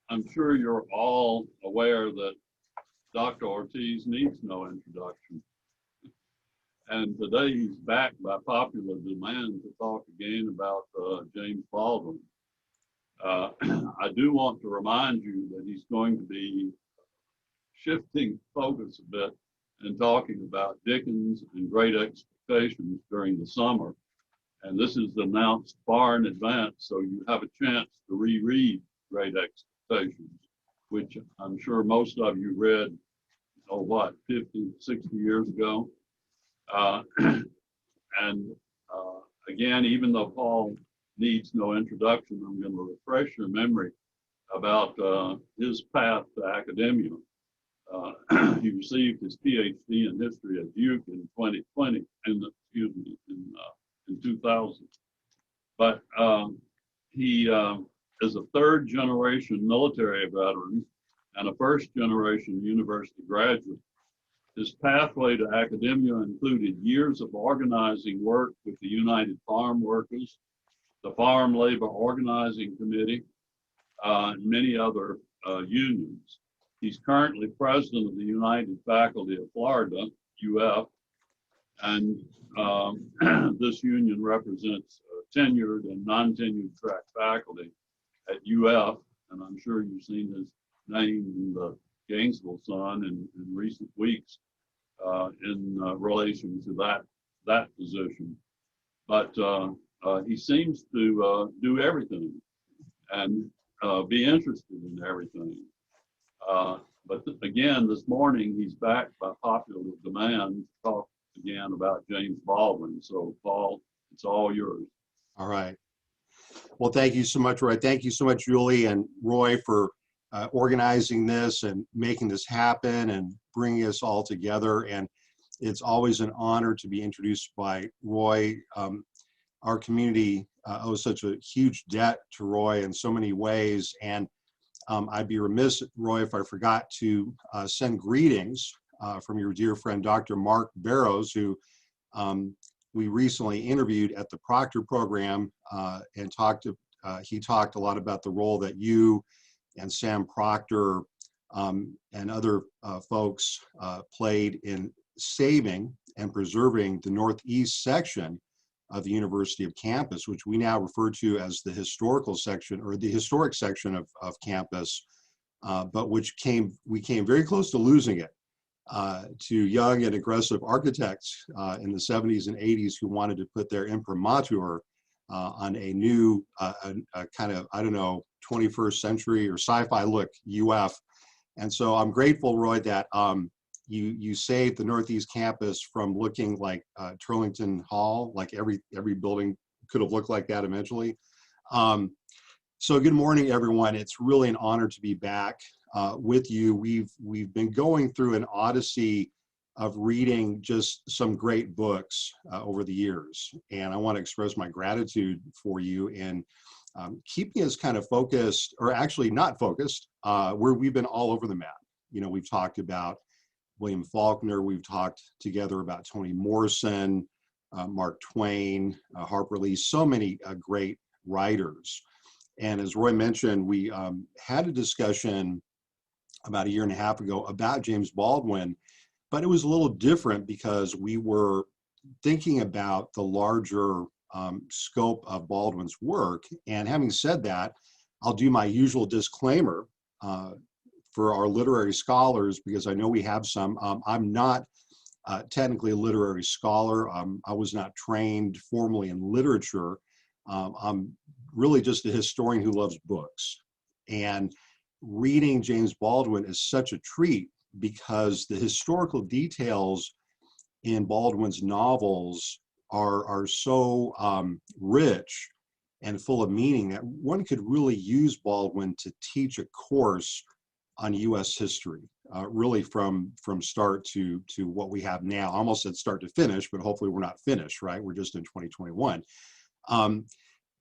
I'm sure you're all aware that Dr. Ortiz needs no introduction. And today he's back by popular demand to talk again about James Baldwin. I do want to remind you that he's going to be shifting focus a bit and talking about Dickens and Great Expectations during the summer. And this is announced far in advance, so you have a chance to reread Great Expectations, which I'm sure most of you read, 50, 60 years ago. Again, even though Paul needs no introduction, I'm going to refresh your memory about his path to academia. He received his PhD in history at Duke in 2000. But he is a third generation military veteran and a first generation university graduate. His pathway to academia included years of organizing work with the United Farm Workers, the Farm Labor Organizing Committee, and many other unions. He's currently president of the United Faculty of Florida, UF, and this union represents tenured and non-tenured track faculty at UF, and I'm sure you've seen his name in the Gainesville Sun in recent weeks in relation to that position. But he seems to do everything and be interested in everything. But again, this morning, he's back by popular demand to talk again about James Baldwin. So, Paul, it's all yours. All right. Well, thank you so much, Roy. Thank you so much, Julie and Roy, for organizing this and making this happen and bringing us all together. And it's always an honor to be introduced by Roy. Our community owes such a huge debt to Roy in so many ways. And I'd be remiss, Roy, if I forgot to send greetings from your dear friend, Dr. Mark Barrows, who we recently interviewed at the Proctor program and he talked a lot about the role that you and Sam Proctor and other folks played in saving and preserving the Northeast section of the University of campus, which we now refer to as the historical section or the historic section of campus, but which we came very close to losing it to young and aggressive architects in the 70s and 80s who wanted to put their imprimatur on a new kind of, I don't know, 21st century or sci-fi look UF. And so I'm grateful, Roy, that you saved the Northeast campus from looking like Turlington Hall, like every building could have looked like that eventually. So good morning, everyone. It's really an honor to be back with you. We've been going through an odyssey of reading just some great books over the years. And I want to express my gratitude for you in keeping us kind of focused, or actually not focused, where we've been all over the map. You know, we've talked about William Faulkner, we've talked together about Toni Morrison, Mark Twain, Harper Lee, so many great writers. And as Roy mentioned, we had a discussion about a year and a half ago about James Baldwin, but it was a little different because we were thinking about the larger scope of Baldwin's work. And having said that, I'll do my usual disclaimer for our literary scholars, because I know we have some. I'm not technically a literary scholar. I was not trained formally in literature. I'm really just a historian who loves books. And reading James Baldwin is such a treat because the historical details in Baldwin's novels are so rich and full of meaning that one could really use Baldwin to teach a course on U.S. history, really from start to what we have now. I almost said start to finish, but hopefully we're not finished, right? We're just in 2021.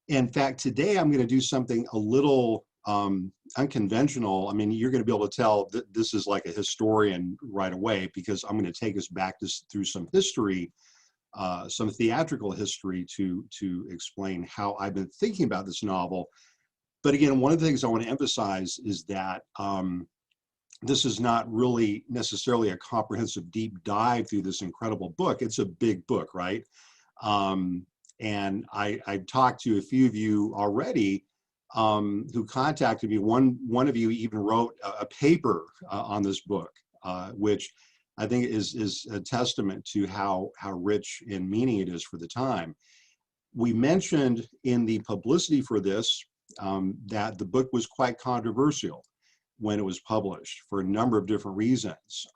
In fact, today I'm going to do something a little unconventional. I mean, you're going to be able to tell that this is like a historian right away, because I'm going to take us back through some history, some theatrical history to explain how I've been thinking about this novel. But again, one of the things I want to emphasize is that this is not really necessarily a comprehensive deep dive through this incredible book. It's a big book, right? And I talked to a few of you already who contacted me. One of you even wrote a paper on this book, which I think is a testament to how rich in meaning it is for the time. We mentioned in the publicity for this that the book was quite controversial when it was published for a number of different reasons.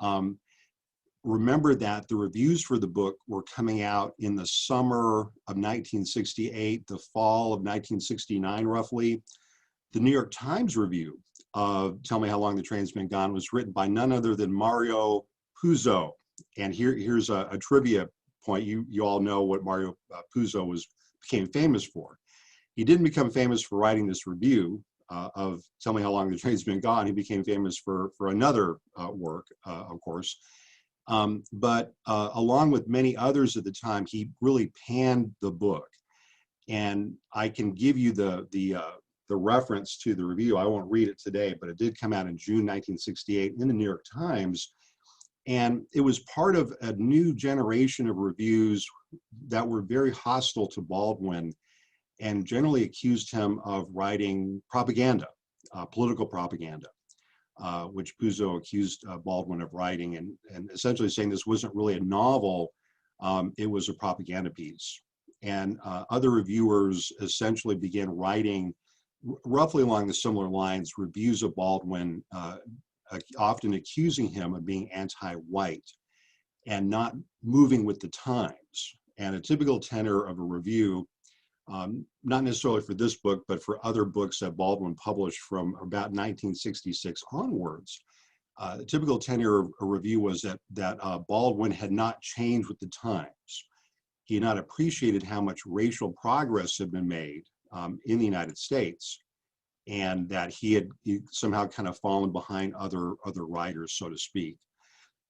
Remember that the reviews for the book were coming out in the summer of 1968, the fall of 1969, roughly. The New York Times review of Tell Me How Long the Train's Been Gone was written by none other than Mario Puzo. And here's a trivia point. You all know what Mario Puzo became famous for. He didn't become famous for writing this review of Tell Me How Long the Train's Been Gone. He became famous for another work, of course. But along with many others at the time, he really panned the book. And I can give you the reference to the review. I won't read it today, but it did come out in June 1968 in the New York Times. And it was part of a new generation of reviews that were very hostile to Baldwin and generally accused him of writing propaganda, political propaganda, which Puzo accused Baldwin of writing, and essentially saying this wasn't really a novel, it was a propaganda piece. And other reviewers essentially began writing roughly along the similar lines, reviews of Baldwin, often accusing him of being anti-white and not moving with the times. And a typical tenor of a review, not necessarily for this book, but for other books that Baldwin published from about 1966 onwards, the typical tenor of a review was that Baldwin had not changed with the times. He had not appreciated how much racial progress had been made in the United States, and that he had somehow kind of fallen behind other writers, so to speak.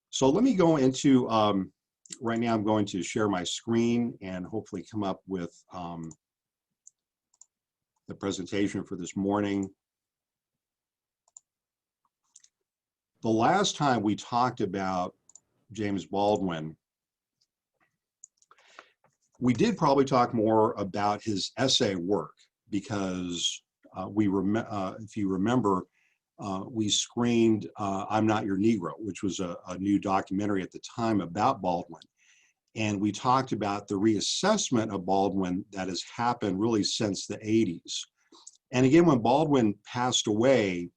So let me go into, right now I'm going to share my screen and hopefully come up with the presentation for this morning. The last time we talked about James Baldwin, we did probably talk more about his essay work because if you remember, we screened I'm Not Your Negro, which was a new documentary at the time about Baldwin. And we talked about the reassessment of Baldwin that has happened really since the 80s. And again, when Baldwin passed away,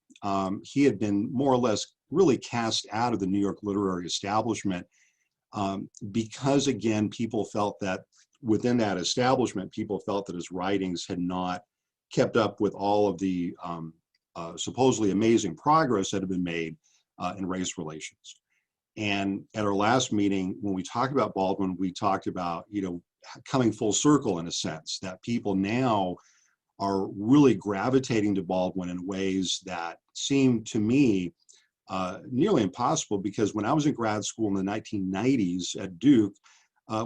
he had been more or less really cast out of the New York literary establishment because, again, people felt that within that establishment, people felt that his writings had not kept up with all of the supposedly amazing progress that had been made in race relations. And at our last meeting, when we talked about Baldwin, we talked about, coming full circle in a sense, that people now are really gravitating to Baldwin in ways that seem to me nearly impossible, because when I was in grad school in the 1990s at Duke,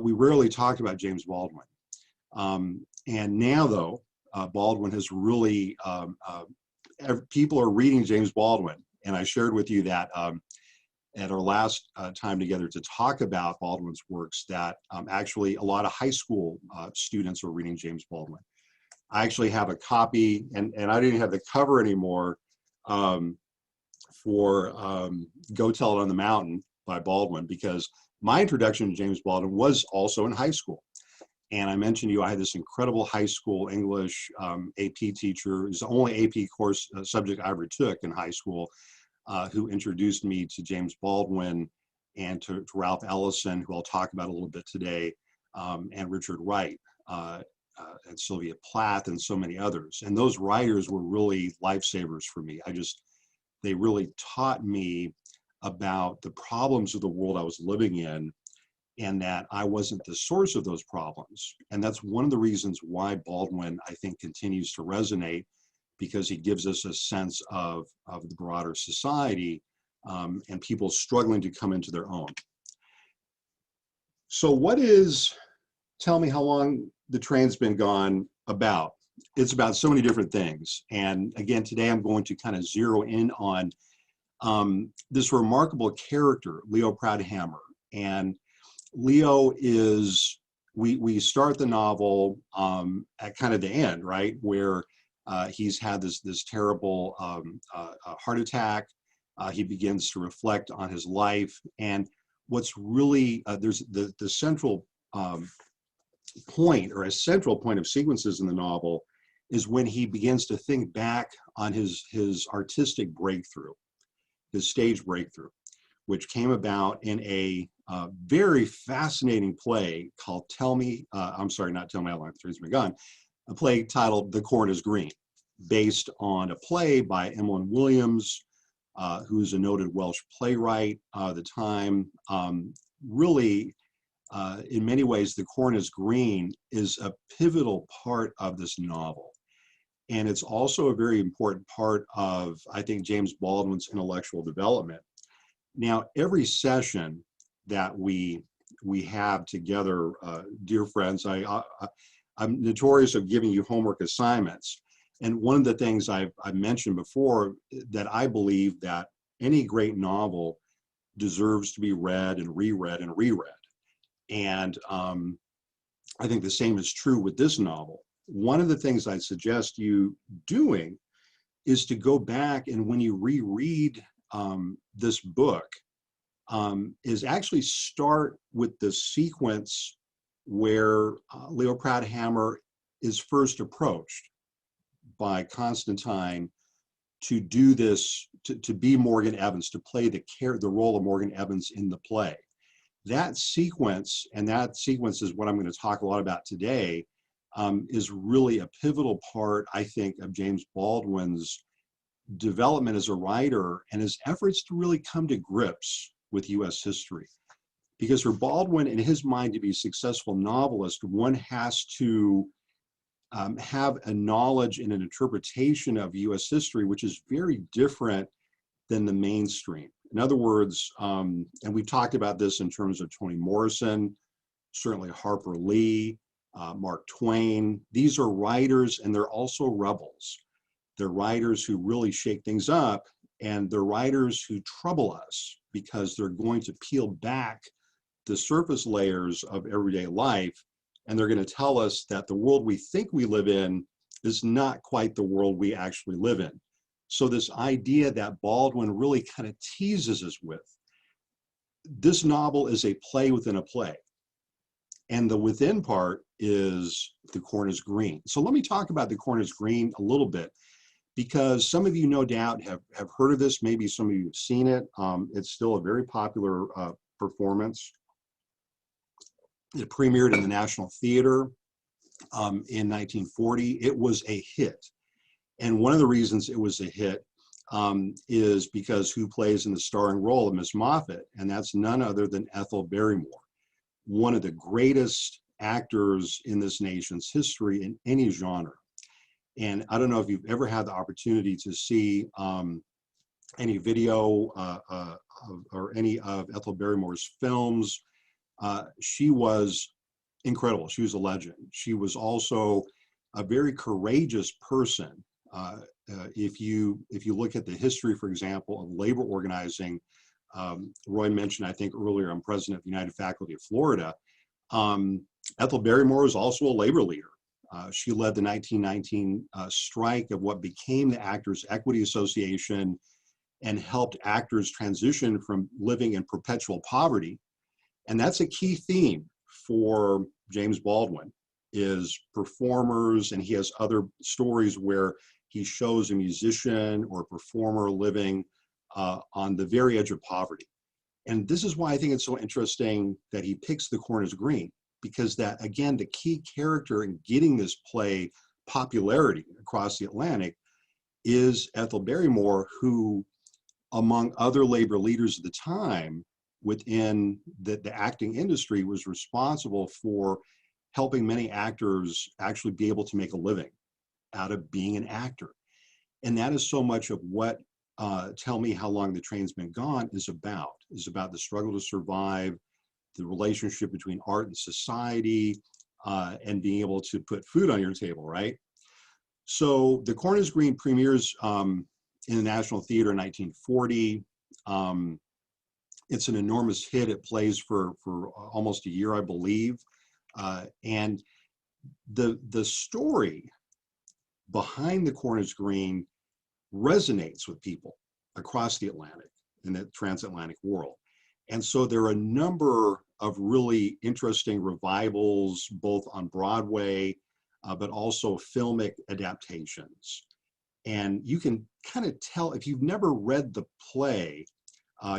we rarely talked about James Baldwin. And now, though, Baldwin has really, people are reading James Baldwin. And I shared with you that at our last time together to talk about Baldwin's works, that actually a lot of high school students are reading James Baldwin. I actually have a copy, and I didn't have the cover anymore, for Go Tell It on the Mountain by Baldwin, because my introduction to James Baldwin was also in high school. And I mentioned to you, I had this incredible high school English AP teacher. It was the only AP course subject I ever took in high school, who introduced me to James Baldwin and to Ralph Ellison, who I'll talk about a little bit today, and Richard Wright, and Sylvia Plath, and so many others. And those writers were really lifesavers for me. They really taught me about the problems of the world I was living in, and that I wasn't the source of those problems. And that's one of the reasons why Baldwin, I think, continues to resonate, because he gives us a sense of the broader society and people struggling to come into their own. So what is Tell Me How Long the Train's Been Gone about? it's about so many different things. And again, today I'm going to kind of zero in on this remarkable character, Leo Proudhammer. And Leo is, we start the novel at kind of the end, right, where he's had this terrible heart attack. He begins to reflect on his life, and what's really there's the central point, or a central point of sequences in the novel, is when he begins to think back on his artistic breakthrough, his stage breakthrough, which came about in a very fascinating play called I'm sorry, not Tell Me How Long the Train's Been Gone, a play titled The Corn is Green, based on a play by Emlyn Williams, who's a noted Welsh playwright of the time. Really, in many ways, The Corn is Green is a pivotal part of this novel. And it's also a very important part of, I think, James Baldwin's intellectual development. Now, every session that we have together, dear friends, I'm notorious of giving you homework assignments. And one of the things I've mentioned before, that I believe that any great novel deserves to be read and reread and reread. And I think the same is true with this novel. One of the things I suggest you doing is to go back, and when you reread this book, is actually start with the sequence where Leo Proudhammer is first approached by Constantine to do this, to be Morgan Evans, to play the role of Morgan Evans in the play. That sequence, and that sequence is what I'm going to talk a lot about today, is really a pivotal part, I think, of James Baldwin's development as a writer and his efforts to really come to grips with U.S. history. Because for Baldwin, in his mind, to be a successful novelist, one has to have a knowledge and an interpretation of U.S. history, which is very different than the mainstream. In other words, and we've talked about this in terms of Toni Morrison, certainly Harper Lee, Mark Twain. These are writers, and they're also rebels. They're writers who really shake things up, and they're writers who trouble us because they're going to peel back the surface layers of everyday life, and they're going to tell us that the world we think we live in is not quite the world we actually live in. So this idea that Baldwin really kind of teases us with, this novel is a play within a play. And the within part is The Corn is Green. So let me talk about The Corn is Green a little bit, because some of you no doubt have heard of this. Maybe some of you have seen it. It's still a very popular performance. It premiered in the National Theater in 1940. It was a hit. And one of the reasons it was a hit is because who plays in the starring role of Miss Moffat? And that's none other than Ethel Barrymore, one of the greatest actors in this nation's history in any genre. And I don't know if you've ever had the opportunity to see any video or any of Ethel Barrymore's films. She was incredible. She was a legend. She was also a very courageous person. If you look at the history, for example, of labor organizing, Roy mentioned, I think earlier, I'm president of the United Faculty of Florida. Ethel Barrymore was also a labor leader. She led the 1919 strike of what became the Actors Equity Association and helped actors transition from living in perpetual poverty. And that's a key theme for James Baldwin, is performers, and he has other stories where he shows a musician or a performer living on the very edge of poverty. And this is why I think it's so interesting that he picks The Corn is Green, because that, again, the key character in getting this play popularity across the Atlantic is Ethel Barrymore, who, among other labor leaders at the time within the acting industry, was responsible for helping many actors actually be able to make a living out of being an actor. And that is so much of what Tell Me How Long the Train's Been Gone is about the struggle to survive, the relationship between art and society, and being able to put food on your table, right? So the Corners Green premieres in the National Theater in 1940. It's an enormous hit. It plays for almost a year, I believe. And the story behind the Corners Green resonates with people across the Atlantic, in the transatlantic world. And so there are a number of really interesting revivals, both on Broadway, but also filmic adaptations. And you can kind of tell, if you've never read the play,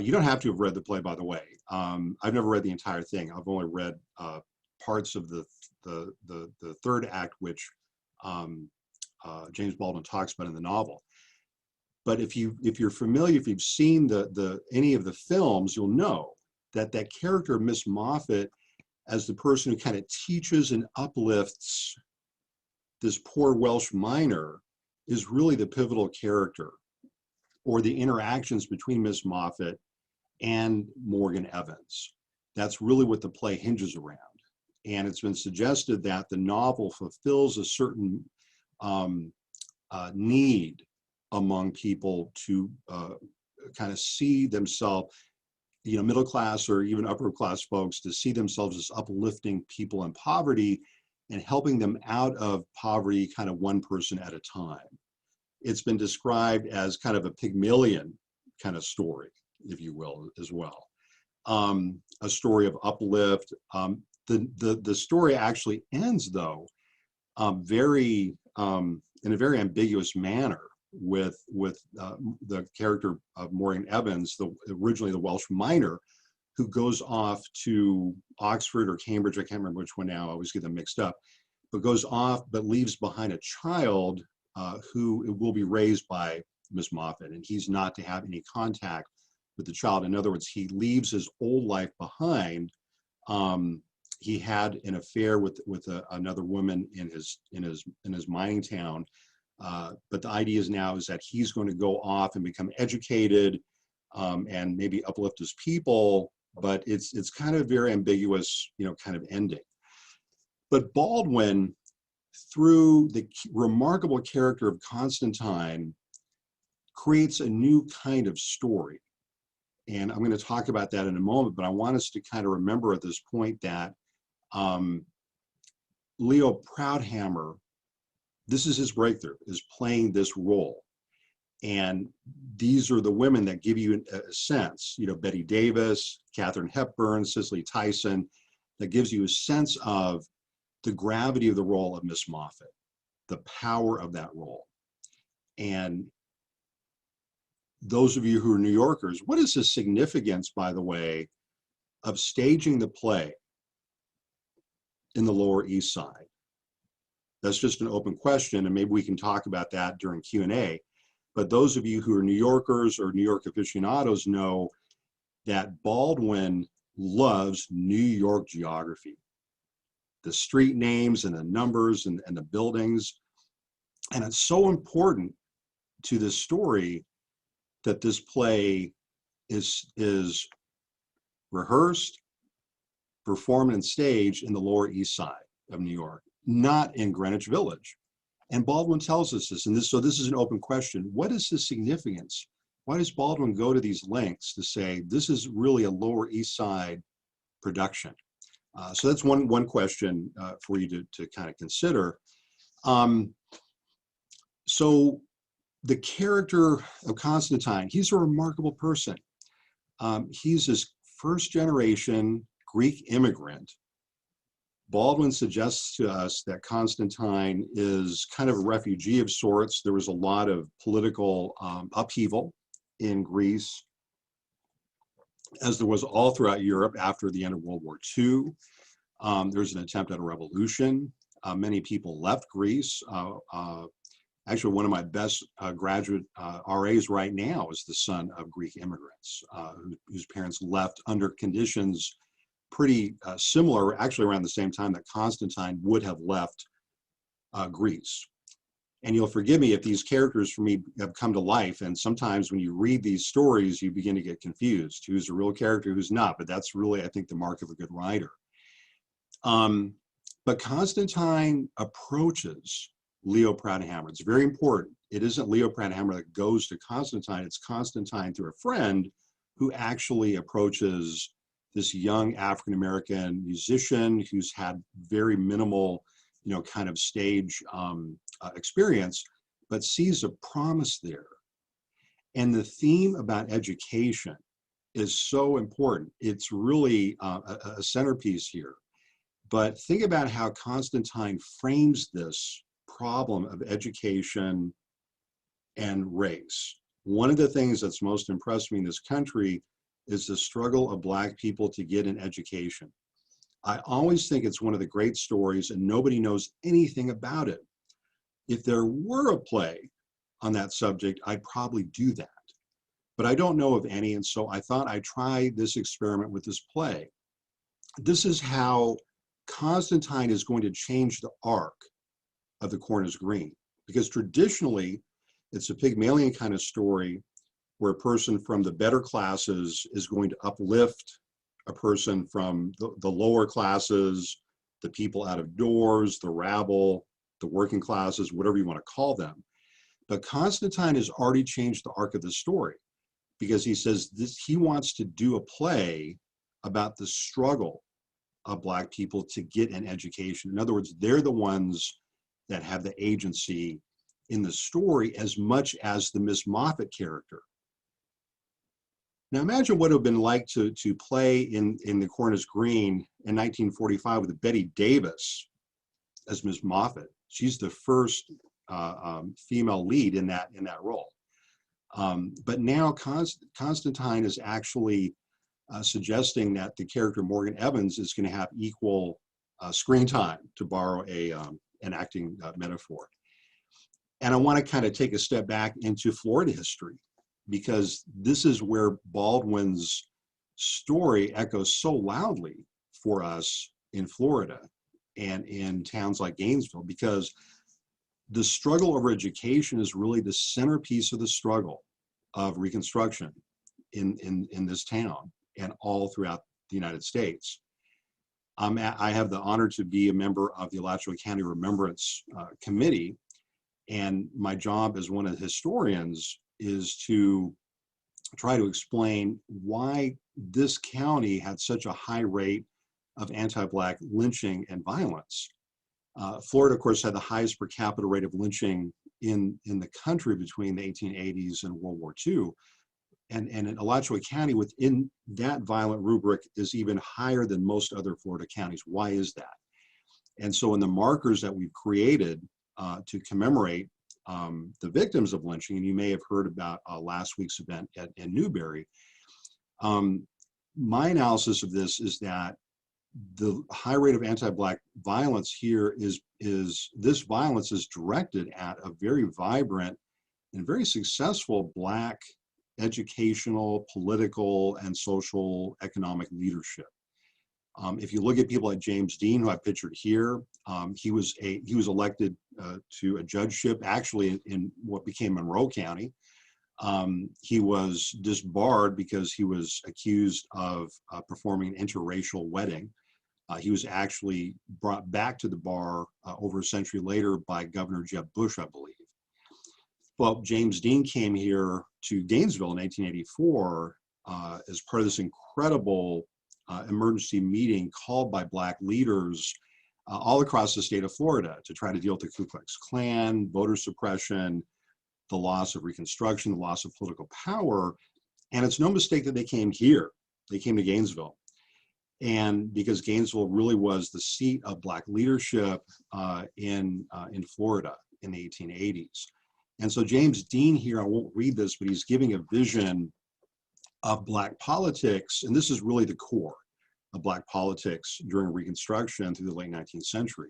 you don't have to have read the play, by the way. I've never read the entire thing. I've only read parts of the third act, which James Baldwin talks about in the novel. But if you're familiar, if you've seen any of the films, you'll know that that character of Miss Moffat, as the person who kind of teaches and uplifts this poor Welsh miner, is really the pivotal character, or the interactions between Miss Moffat and Morgan Evans. That's really what the play hinges around. And it's been suggested that the novel fulfills a certain need among people to kind of see themselves, middle class or even upper class folks, to see themselves as uplifting people in poverty and helping them out of poverty kind of one person at a time. It's been described as kind of a Pygmalion kind of story, if you will, as well. A story of uplift. The story actually ends, though, in a very ambiguous manner, with the character of Morgan Evans, originally the Welsh miner, who goes off to Oxford or Cambridge, I can't remember which one now, I always get them mixed up, but goes off, but leaves behind a child who will be raised by Miss Moffat, and he's not to have any contact with the child. In other words, he leaves his old life behind. He had an affair with another woman in his mining town, but the idea is that he's going to go off and become educated and maybe uplift his people. But it's kind of very ambiguous, kind of ending. But Baldwin, through the remarkable character of Constantine, creates a new kind of story. And I'm going to talk about that in a moment, but I want us to kind of remember at this point that Leo Proudhammer, this is his breakthrough, is playing this role. And these are the women that give you a sense, Betty Davis, Katharine Hepburn, Cicely Tyson, that gives you a sense of the gravity of the role of Miss Moffat, the power of that role. And those of you who are New Yorkers, what is the significance, by the way, of staging the play in the Lower East Side? That's just an open question, and maybe we can talk about that during Q&A. But those of you who are New Yorkers or New York aficionados know that Baldwin loves New York geography, the street names and the numbers and the buildings. And it's so important to this story that this play is rehearsed, performed, and staged in the Lower East Side of New York, not in Greenwich Village. And Baldwin tells us this, so this is an open question. What is the significance? Why does Baldwin go to these lengths to say this is really a Lower East Side production? So that's one question for you to kind of consider. So the character of Constantine, he's a remarkable person. He's this first generation Greek immigrant. Baldwin suggests to us that Constantine is kind of a refugee of sorts. There was a lot of political upheaval in Greece, as there was all throughout Europe after the end of World War II. There was an attempt at a revolution. Many people left Greece. Actually, one of my best graduate RAs right now is the son of Greek immigrants whose parents left under conditions pretty similar, actually around the same time that Constantine would have left Greece. And you'll forgive me if these characters for me have come to life, and sometimes when you read these stories, you begin to get confused. Who's a real character, who's not? But that's really, I think, the mark of a good writer. But Constantine approaches Leo Prathammer. It's very important. It isn't Leo Prathammer that goes to Constantine. It's Constantine through a friend who actually approaches this young African-American musician who's had very minimal, kind of stage experience, but sees a promise there. And the theme about education is so important. It's really a centerpiece here. But think about how Constantine frames this problem of education and race. One of the things that's most impressed me in this country is the struggle of Black people to get an education. I always think it's one of the great stories and nobody knows anything about it. If there were a play on that subject, I'd probably do that. But I don't know of any, and so I thought I'd try this experiment with this play. This is how Constantine is going to change the arc of the corn is green, because traditionally it's a Pygmalion kind of story where a person from the better classes is going to uplift a person from the lower classes, the people out of doors, the rabble, the working classes, whatever you want to call them. But Constantine has already changed the arc of the story, because he says he wants to do a play about the struggle of Black people to get an education. In other words, they're the ones that have the agency in the story as much as the Miss Moffat character. Now imagine what it would have been like to play in The Corn is Green in 1945 with Betty Davis as Miss Moffat. She's the first female lead in that role. But now Constantine is actually suggesting that the character Morgan Evans is going to have equal screen time, to borrow an acting metaphor. And I want to kind of take a step back into Florida history, because this is where Baldwin's story echoes so loudly for us in Florida and in towns like Gainesville, because the struggle over education is really the centerpiece of the struggle of Reconstruction in this town and all throughout the United States. I have the honor to be a member of the Alachua County Remembrance Committee, and my job as one of the historians is to try to explain why this county had such a high rate of anti-Black lynching and violence. Florida, of course, had the highest per capita rate of lynching in the country between the 1880s and World War II. And in Alachua County, within that violent rubric, is even higher than most other Florida counties. Why is that? And so in the markers that we've created to commemorate the victims of lynching, and you may have heard about last week's event in Newberry, my analysis of this is that the high rate of anti-Black violence here is this violence is directed at a very vibrant and very successful Black educational, political, and social economic leadership. If you look at people like James Dean, who I pictured here, he was elected to a judgeship actually in what became Monroe County. He was disbarred because he was accused of performing an interracial wedding. He was actually brought back to the bar over a century later by Governor Jeb Bush, I believe. Well, James Dean came here to Gainesville in 1884 as part of this incredible emergency meeting called by Black leaders all across the state of Florida to try to deal with the Ku Klux Klan, voter suppression, the loss of Reconstruction, the loss of political power. And it's no mistake that they came here. They came to Gainesville. And because Gainesville really was the seat of Black leadership in Florida in the 1880s. And so James Dean here, I won't read this, but he's giving a vision of Black politics, and this is really the core of Black politics during Reconstruction through the late 19th century,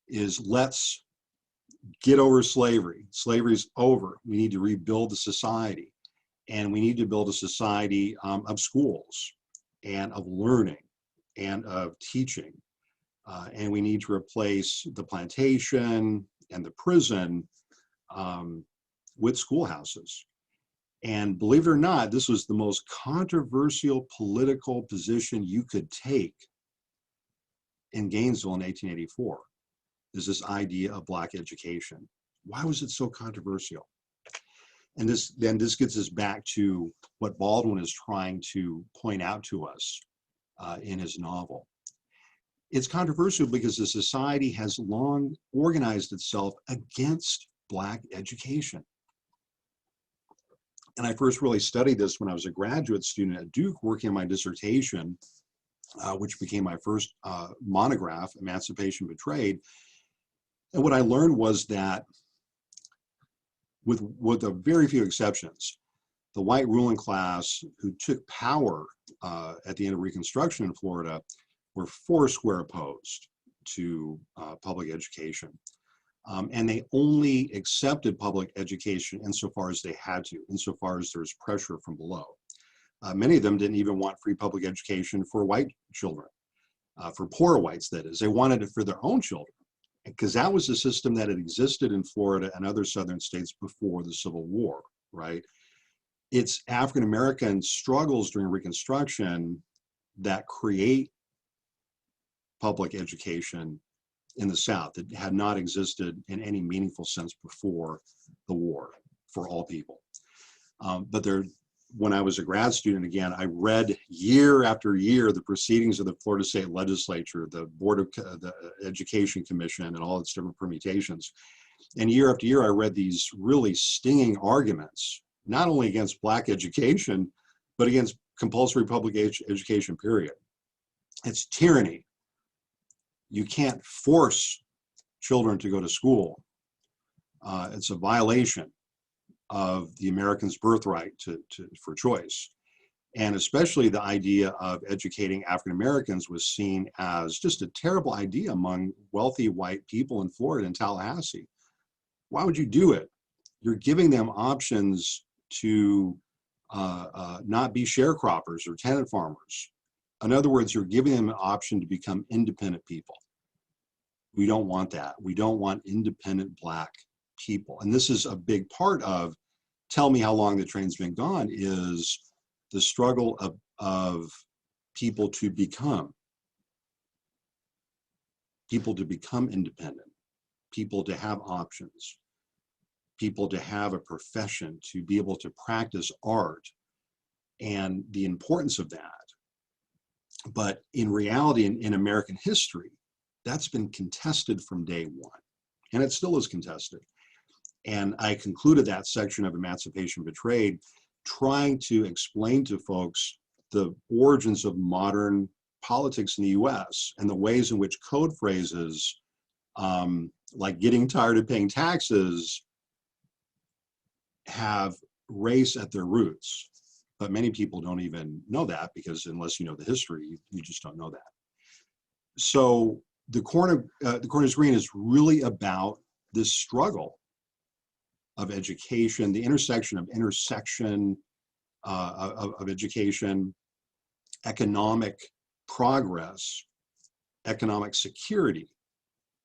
is let's get over slavery. Slavery's over. We need to rebuild the society, and we need to build a society of schools and of learning and of teaching, and we need to replace the plantation and the prison with schoolhouses. And believe it or not, this was the most controversial political position you could take in Gainesville in 1884. is this idea of Black education. Why was it so controversial? And this gets us back to what Baldwin is trying to point out to us in his novel. It's controversial because the society has long organized itself against Black education. And I first really studied this when I was a graduate student at Duke working on my dissertation, which became my first monograph, Emancipation Betrayed. And what I learned was that with a very few exceptions, the white ruling class who took power at the end of Reconstruction in Florida were foursquare opposed to public education. And they only accepted public education insofar as they had to, insofar as there was pressure from below. Many of them didn't even want free public education for white children, for poor whites, that is. They wanted it for their own children, because that was the system that had existed in Florida and other southern states before the Civil War, right? It's African-American struggles during Reconstruction that create public education in the South that had not existed in any meaningful sense before the war for all people. When I was a grad student, again, I read year after year the proceedings of the Florida State Legislature, the Board of the Education Commission, and all its different permutations. And year after year, I read these really stinging arguments, not only against Black education, but against compulsory public education, period. It's tyranny. You can't force children to go to school. It's a violation of the American's birthright for choice. And especially the idea of educating African Americans was seen as just a terrible idea among wealthy white people in Florida and Tallahassee. Why would you do it? You're giving them options to not be sharecroppers or tenant farmers. In other words, you're giving them an option to become independent people. We don't want that. We don't want independent Black people. And this is a big part of Tell Me How Long the Train's Been Gone, is the struggle of people to become independent, people to have options, people to have a profession, to be able to practice art, and the importance of that. But in reality, in American history, that's been contested from day one, and it still is contested. And I concluded that section of Emancipation Betrayed trying to explain to folks the origins of modern politics in the US and the ways in which code phrases like getting tired of paying taxes have race at their roots. But many people don't even know that, because unless you know the history, you just don't know that. So the Corner's Green is really about this struggle of education, the intersection of education, economic progress, economic security,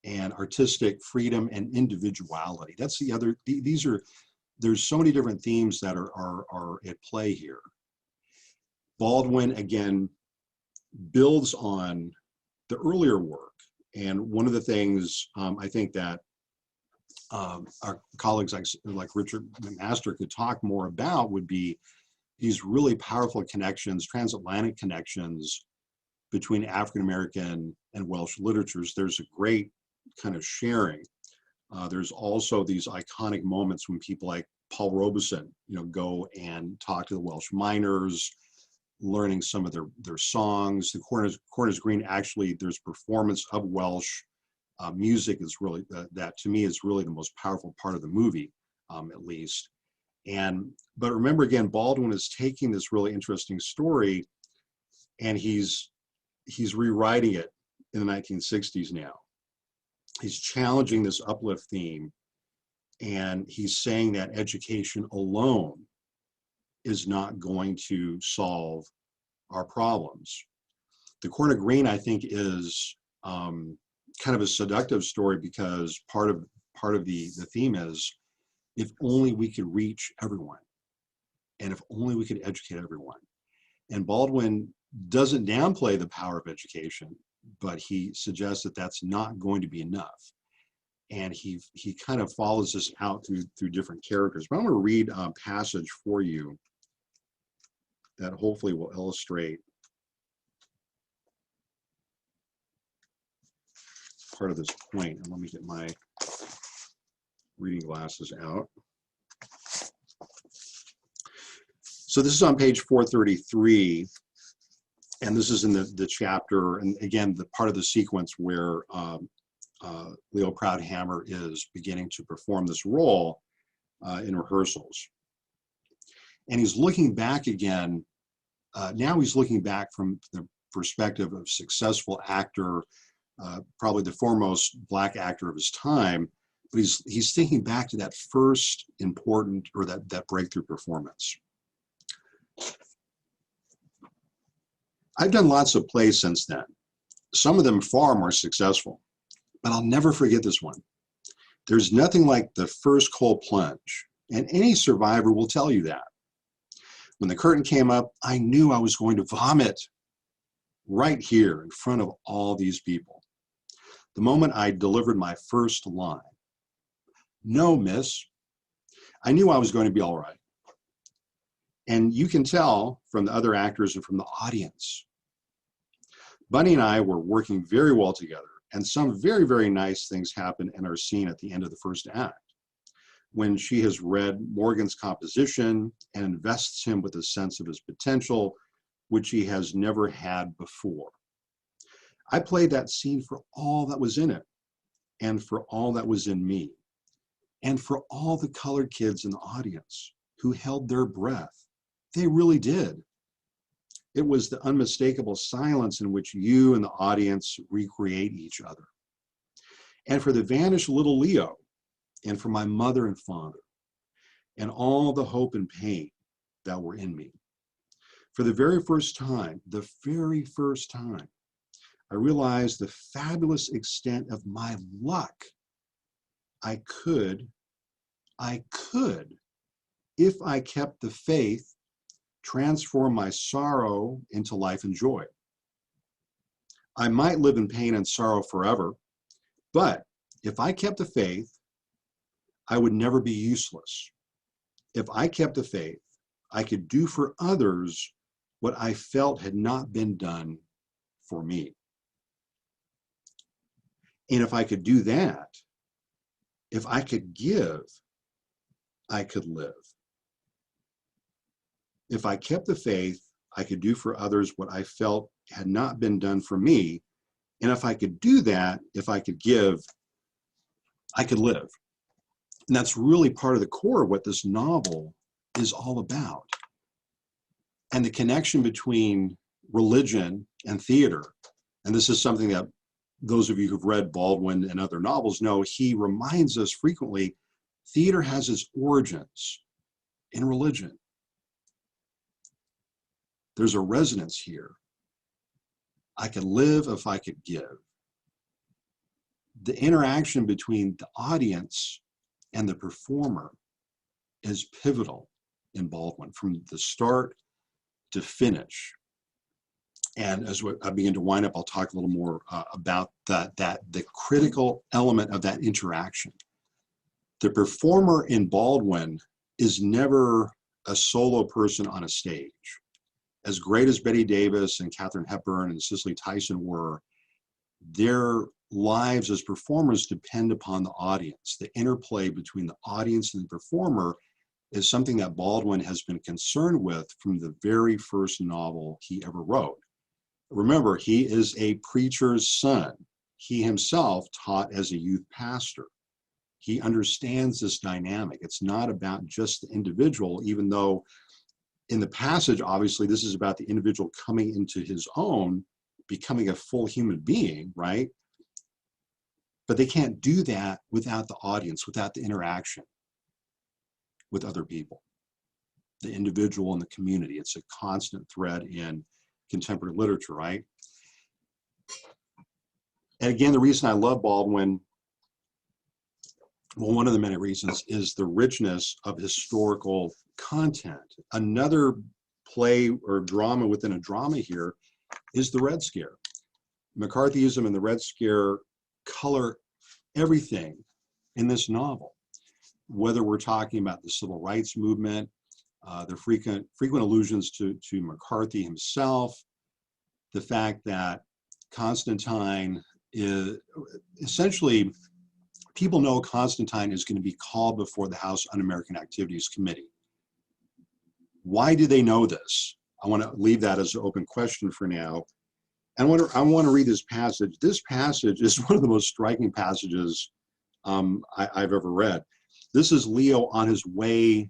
and artistic freedom and individuality. That's the other, there's so many different themes that are at play here. Baldwin, again, builds on the earlier work. And one of the things I think that our colleagues like Richard McMaster could talk more about would be these really powerful connections, transatlantic connections between African-American and Welsh literatures. There's a great kind of sharing. There's also these iconic moments when people like Paul Robeson, go and talk to the Welsh miners, learning some of their songs. The Corner's Green, actually, there's performance of Welsh music is really, that to me is really the most powerful part of the movie, at least. But remember, again, Baldwin is taking this really interesting story and he's rewriting it in the 1960s now. He's challenging this uplift theme, and he's saying that education alone is not going to solve our problems. The Corner Green, I think, is kind of a seductive story, because part of the theme is, if only we could reach everyone, and if only we could educate everyone. And Baldwin doesn't downplay the power of education, but he suggests that that's not going to be enough. and he kind of follows us out through different characters. But I'm going to read a passage for you that hopefully will illustrate part of this point. And let me get my reading glasses out. So this is on page 433, and this is in the chapter, and again, the part of the sequence where Leo Proudhammer is beginning to perform this role in rehearsals. And he's looking back again, now he's looking back from the perspective of successful actor, probably the foremost Black actor of his time, but he's thinking back to that first important, or that breakthrough performance. I've done lots of plays since then, some of them far more successful, but I'll never forget this one. There's nothing like the first cold plunge, and any survivor will tell you that. When the curtain came up, I knew I was going to vomit right here in front of all these people. The moment I delivered my first line, "No, miss," I knew I was going to be all right. And you can tell from the other actors and from the audience. Bunny and I were working very well together, and some very, very nice things happen in our scene at the end of the first act, when she has read Morgan's composition and invests him with a sense of his potential, which he has never had before. I played that scene for all that was in it, and for all that was in me, and for all the colored kids in the audience who held their breath. They really did. It was the unmistakable silence in which you and the audience recreate each other. And for the vanished little Leo, and for my mother and father, and all the hope and pain that were in me. For the very first time, I realized the fabulous extent of my luck. I could, if I kept the faith, transform my sorrow into life and joy. I might live in pain and sorrow forever, but if I kept the faith, I would never be useless. If I kept the faith, I could do for others what I felt had not been done for me. And if I could do that, if I could give, I could live. If I kept the faith, I could do for others what I felt had not been done for me. And if I could do that, if I could give, I could live. And that's really part of the core of what this novel is all about. And the connection between religion and theater. And this is something that those of you who've read Baldwin and other novels know, he reminds us frequently, theater has its origins in religion. There's a resonance here. I could live if I could give. The interaction between the audience and the performer is pivotal in Baldwin from the start to finish. And as I begin to wind up, I'll talk a little more about the critical element of that interaction. The performer in Baldwin is never a solo person on a stage. As great as Bette Davis and Katharine Hepburn and Cicely Tyson were, their lives as performers depend upon the audience. The interplay between the audience and the performer is something that Baldwin has been concerned with from the very first novel he ever wrote. Remember, he is a preacher's son. He himself taught as a youth pastor. He understands this dynamic. It's not about just the individual, even though in the passage, obviously, this is about the individual coming into his own, becoming a full human being, right? But they can't do that without the audience, without the interaction with other people, the individual and the community. It's a constant thread in contemporary literature, right? And again, the reason I love Baldwin, well, one of the many reasons is the richness of historical content. Another play or drama within a drama here is the Red Scare. McCarthyism and the Red Scare color everything in this novel. Whether we're talking about the civil rights movement, the frequent allusions to McCarthy himself, the fact that Constantine is essentially, people know Constantine is going to be called before the House Un-American Activities Committee. Why do they know this? I want to leave that as an open question for now. And I want to read this passage. This passage is one of the most striking passages I've ever read. This is Leo on his way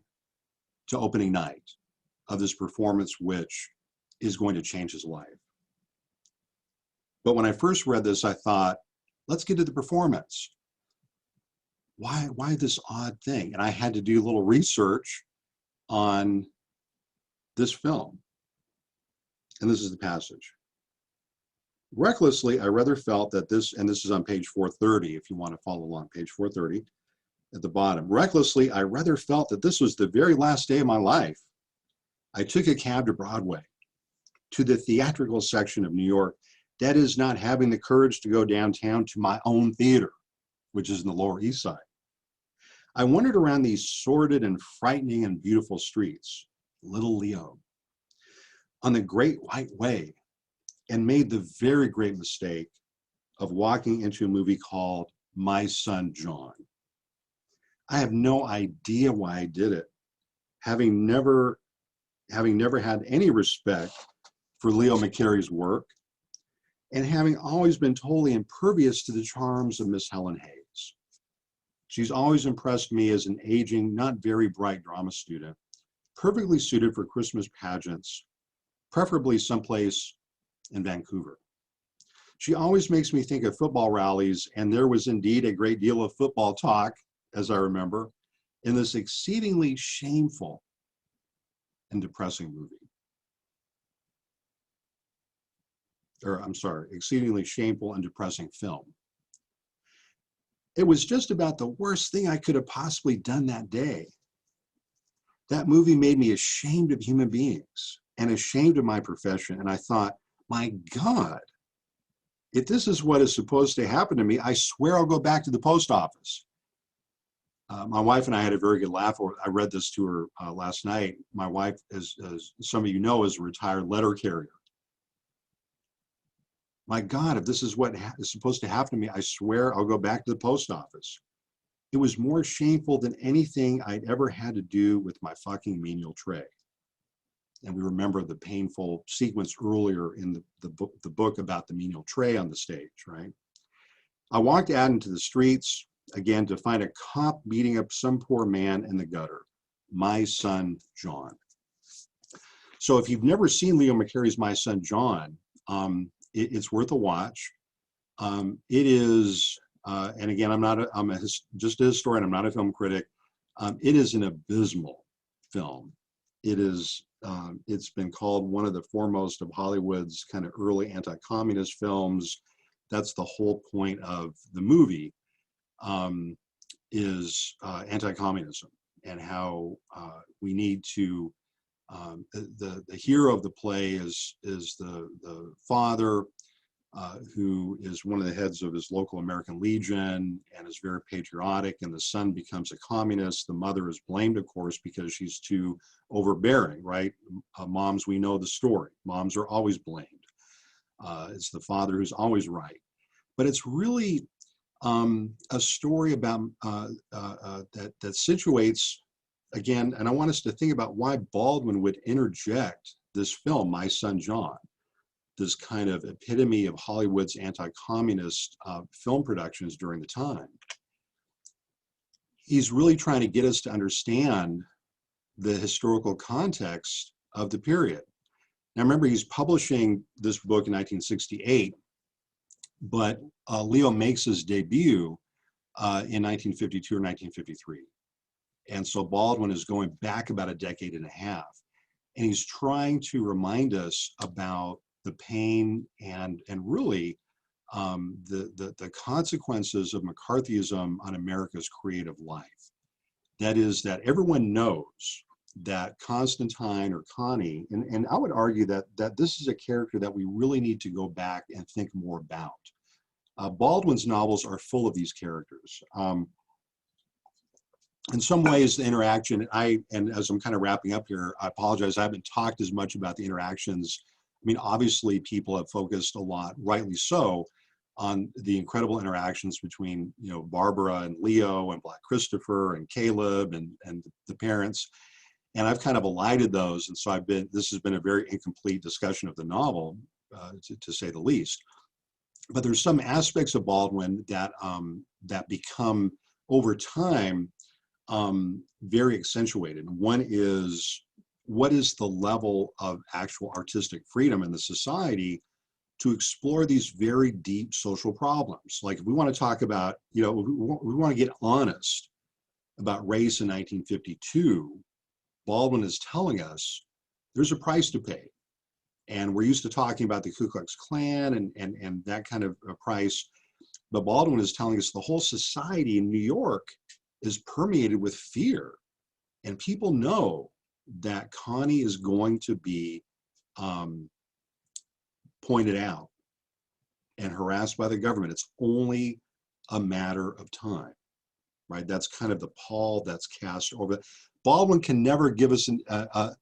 to opening night of this performance, which is going to change his life. But when I first read this, I thought, let's get to the performance. Why this odd thing? And I had to do a little research on this film. And this is the passage. Recklessly, I rather felt that this, and this is on page 430, if you want to follow along, page 430 at the bottom. Recklessly, I rather felt that this was the very last day of my life. I took a cab to Broadway, to the theatrical section of New York. That is, not having the courage to go downtown to my own theater, which is in the Lower East Side. I wandered around these sordid and frightening and beautiful streets, little Leo, on the Great White Way, and made the very great mistake of walking into a movie called My Son John. I have no idea why I did it, having never had any respect for Leo McCarey's work, and having always been totally impervious to the charms of Miss Helen Hayes. She's always impressed me as an aging, not very bright drama student, perfectly suited for Christmas pageants, preferably someplace in Vancouver. She always makes me think of football rallies, and there was indeed a great deal of football talk, as I remember, in this exceedingly shameful and depressing movie. Or I'm sorry, exceedingly shameful and depressing film. It was just about the worst thing I could have possibly done that day. That movie made me ashamed of human beings and ashamed of my profession. And I thought, my God, if this is what is supposed to happen to me, I swear I'll go back to the post office. My wife and I had a very good laugh. I read this to her last night. My wife, as some of you know, is a retired letter carrier. My God, if this is what is supposed to happen to me, I swear I'll go back to the post office. It was more shameful than anything I'd ever had to do with my fucking menial tray. And we remember the painful sequence earlier in the book about the menial tray on the stage, right? I walked out into the streets, again, to find a cop beating up some poor man in the gutter, My Son John. So if you've never seen Leo McCarey's My Son John, it's worth a watch. It is, and again, I'm just a historian, I'm not a film critic. It is an abysmal film. It is, it's been called one of the foremost of Hollywood's kind of early anti-communist films. That's the whole point of the movie, is anti-communism and how we need to, the hero of the play is the father who is one of the heads of his local American Legion and is very patriotic, and the son becomes a communist. The mother is blamed, of course, because she's too overbearing, right? Moms, we know the story. Moms are always blamed. It's the father who's always right. But it's really a story about that situates, again, and I want us to think about why Baldwin would interject this film, My Son John, this kind of epitome of Hollywood's anti-communist film productions during the time. He's really trying to get us to understand the historical context of the period. Now remember, he's publishing this book in 1968, but Leo makes his debut in 1952 or 1953. And so Baldwin is going back about a decade and a half, and he's trying to remind us about the pain and really the consequences of McCarthyism on America's creative life. That is, that everyone knows that Constantine or Connie, and I would argue that this is a character that we really need to go back and think more about. Baldwin's novels are full of these characters. in some ways, the interaction, and as I'm kind of wrapping up here, I apologize, I haven't talked as much about the interactions. I mean, obviously, people have focused a lot, rightly so, on the incredible interactions between, you know, Barbara and Leo and Black Christopher and Caleb and the parents. And I've kind of elided those. And so this has been a very incomplete discussion of the novel, to say the least. But there's some aspects of Baldwin that, that become, over time, very accentuated. One is, what is the level of actual artistic freedom in the society to explore these very deep social problems? Like, if we want to talk about, you know, we want to get honest about race in 1952, Baldwin is telling us there's a price to pay. And we're used to talking about the Ku Klux Klan and that kind of a price. But Baldwin is telling us the whole society in New York is permeated with fear. And people know that Connie is going to be pointed out and harassed by the government. It's only a matter of time, right? That's kind of the pall that's cast over. Baldwin can never give us a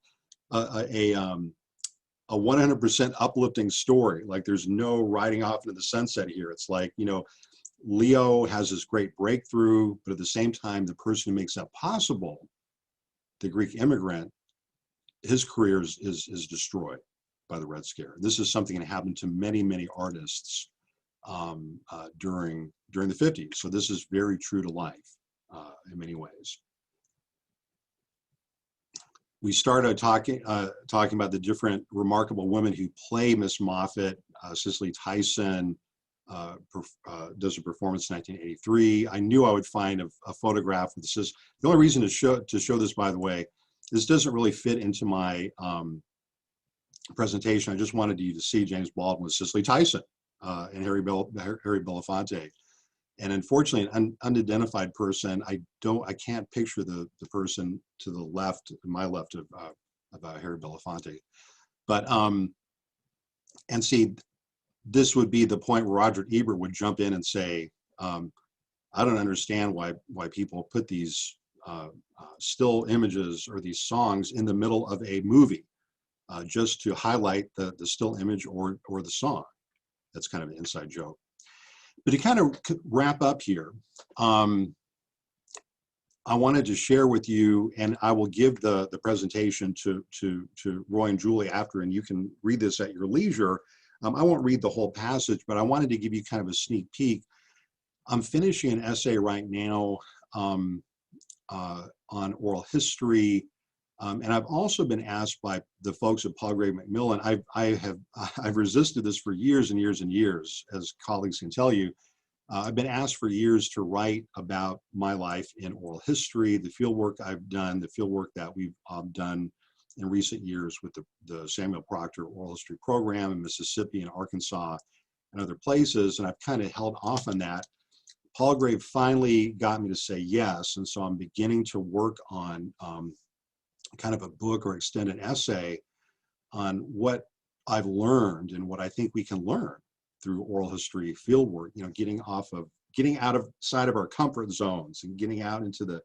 100% uplifting story. Like, there's no riding off into the sunset here. It's like, you know, Leo has this great breakthrough, but at the same time, the person who makes that possible, the Greek immigrant, his career is destroyed by the Red Scare. This is something that happened to many, many artists during the 50s. So this is very true to life in many ways. We started talking about the different remarkable women who play Miss Moffat. Cicely Tyson does a performance in 1983. I knew I would find a photograph with this. The only reason to show this, by the way, this doesn't really fit into my presentation. I just wanted you to see James Baldwin with Cicely Tyson and Harry Belafonte. And unfortunately, an unidentified person, I can't picture the person to the left, my left of Harry Belafonte. But, and see, this would be the point where Roger Ebert would jump in and say, I don't understand why people put these still images or these songs in the middle of a movie just to highlight the still image or the song. That's kind of an inside joke. But to kind of wrap up here, I wanted to share with you, and I will give the presentation to Roy and Julie after, and you can read this at your leisure. I won't read the whole passage, but I wanted to give you kind of a sneak peek. I'm finishing an essay right now on oral history, and I've also been asked by the folks at Palgrave Macmillan. I've resisted this for years and years and years, as colleagues can tell you. I've been asked for years to write about my life in oral history, the field work I've done, the field work that we've done in recent years with the Samuel Proctor Oral History Program in Mississippi and Arkansas and other places, and I've kind of held off on that. Palgrave finally got me to say yes, and so I'm beginning to work on kind of a book or extended essay on what I've learned and what I think we can learn through oral history fieldwork, you know, getting outside of our comfort zones and getting out into the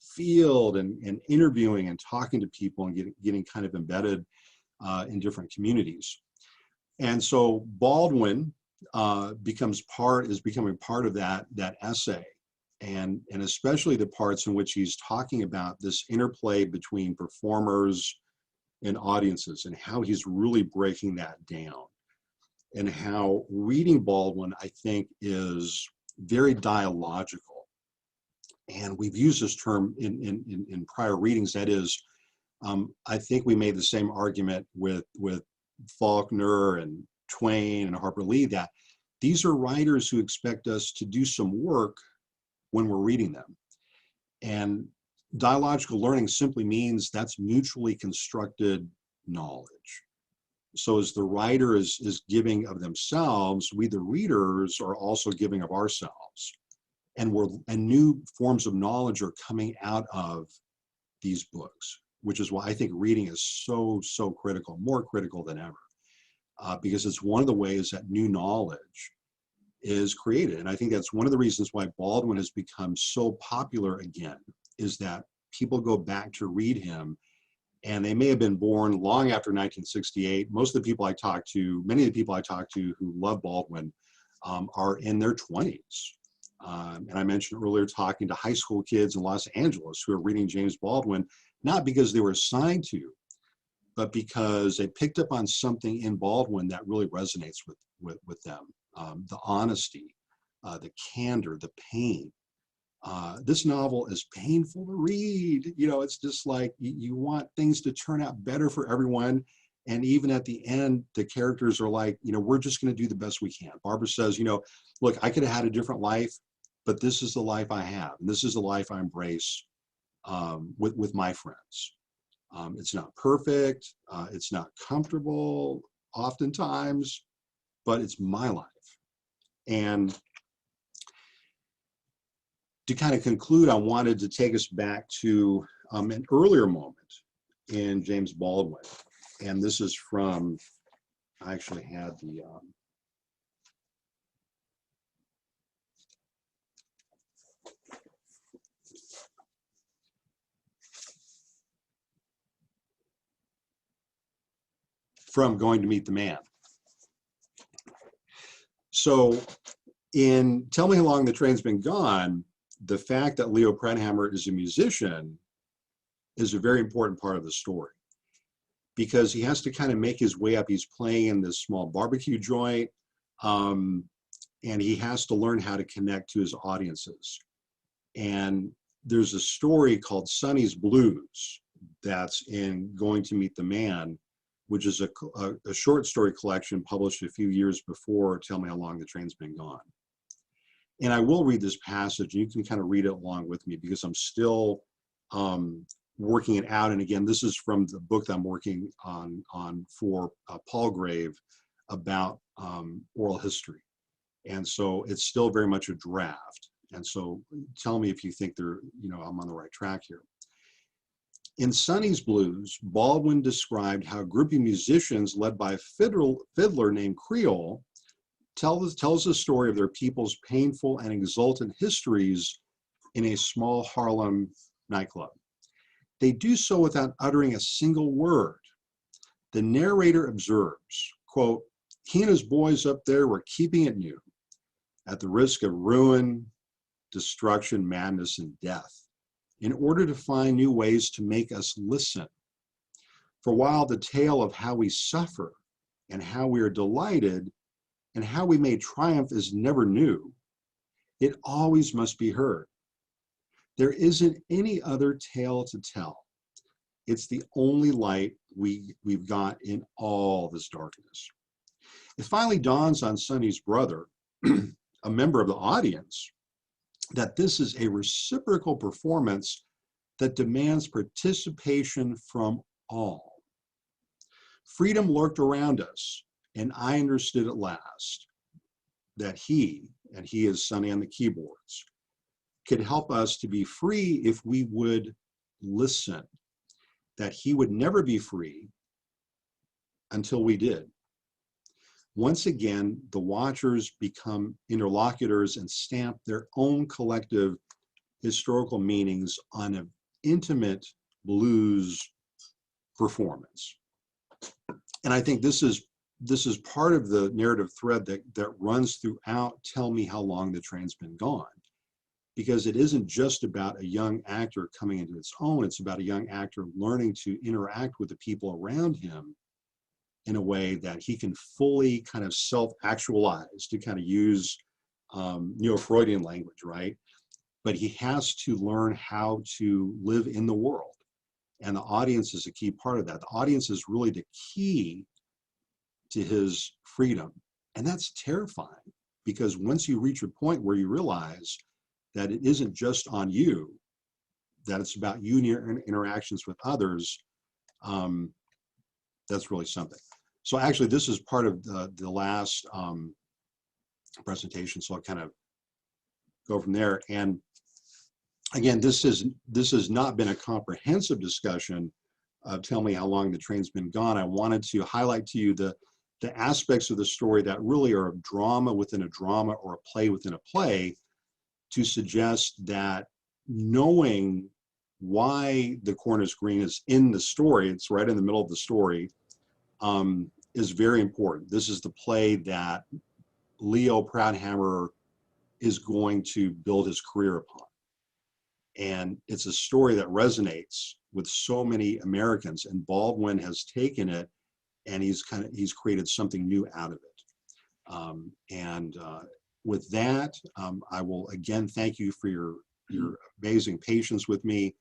field and interviewing and talking to people and getting kind of embedded in different communities. And so Baldwin is becoming part of that essay, and especially the parts in which he's talking about this interplay between performers and audiences and how he's really breaking that down, and how reading Baldwin, I think, is very dialogical. And we've used this term in prior readings. That is, I think we made the same argument with Faulkner and Twain and Harper Lee, that these are writers who expect us to do some work when we're reading them. And dialogical learning simply means that's mutually constructed knowledge. So as the writer is giving of themselves, we the readers are also giving of ourselves. And new forms of knowledge are coming out of these books, which is why I think reading is so critical, more critical than ever, because it's one of the ways that new knowledge is created. And I think that's one of the reasons why Baldwin has become so popular again is that people go back to read him, and they may have been born long after 1968. Most of the people I talk to, many of the people I talk to who love Baldwin are in their 20s. And I mentioned earlier talking to high school kids in Los Angeles who are reading James Baldwin, not because they were assigned to, but because they picked up on something in Baldwin that really resonates with them. The honesty, the candor, the pain. This novel is painful to read. You know, it's just like you want things to turn out better for everyone. And even at the end, the characters are like, you know, we're just going to do the best we can. Barbara says, you know, look, I could have had a different life, but this is the life I have. And this is the life I embrace with my friends. It's not perfect. It's not comfortable oftentimes, but it's my life. And to kind of conclude, I wanted to take us back to an earlier moment in James Baldwin. And this is from, I actually had the, from Going to Meet the Man. So in Tell Me How Long the Train's Been Gone, the fact that Leo Predhammer is a musician is a very important part of the story, because he has to kind of make his way up. He's playing in this small barbecue joint, and he has to learn how to connect to his audiences. And there's a story called Sonny's Blues that's in Going to Meet the Man, which is a short story collection published a few years before Tell Me How Long the Train's Been Gone. And I will read this passage, and you can kind of read it along with me, because I'm still working it out. And again, this is from the book that I'm working on for Palgrave about oral history. And so it's still very much a draft. And so tell me if you think I'm on the right track here. In Sonny's Blues, Baldwin described how a group of musicians led by a fiddler named Creole tells the story of their people's painful and exultant histories in a small Harlem nightclub. They do so without uttering a single word. The narrator observes, quote, "He and his boys up there were keeping it new, at the risk of ruin, destruction, madness, and death, in order to find new ways to make us listen. For while the tale of how we suffer and how we are delighted and how we may triumph is never new, it always must be heard. There isn't any other tale to tell. It's the only light we've got in all this darkness." It finally dawns on Sonny's brother, a member of the audience, that this is a reciprocal performance that demands participation from all. Freedom lurked around us, and I understood at last that he, and he is Sonny on the keyboards, could help us to be free if we would listen, that he would never be free until we did. Once again, the watchers become interlocutors and stamp their own collective historical meanings on an intimate blues performance. And I think this is part of the narrative thread that runs throughout Tell Me How Long the Train's Been Gone, because it isn't just about a young actor coming into its own. It's about a young actor learning to interact with the people around him in a way that he can fully kind of self-actualize, to kind of use neo-Freudian language, right? But he has to learn how to live in the world. And the audience is a key part of that. The audience is really the key to his freedom. And that's terrifying, because once you reach a point where you realize that it isn't just on you, that it's about you and your interactions with others, that's really something. So actually, this is part of the last presentation, so I'll kind of go from there. And again, this has not been a comprehensive discussion of Tell Me How Long the Train's Been Gone. I wanted to highlight to you the aspects of the story that really are a drama within a drama, or a play within a play, to suggest that knowing why the Cornish Green is in the story, it's right in the middle of the story, is very important. This is the play that Leo Proudhammer is going to build his career upon. And it's a story that resonates with so many Americans, and Baldwin has taken it and he's created something new out of it. With that, I will again thank you for your amazing patience with me,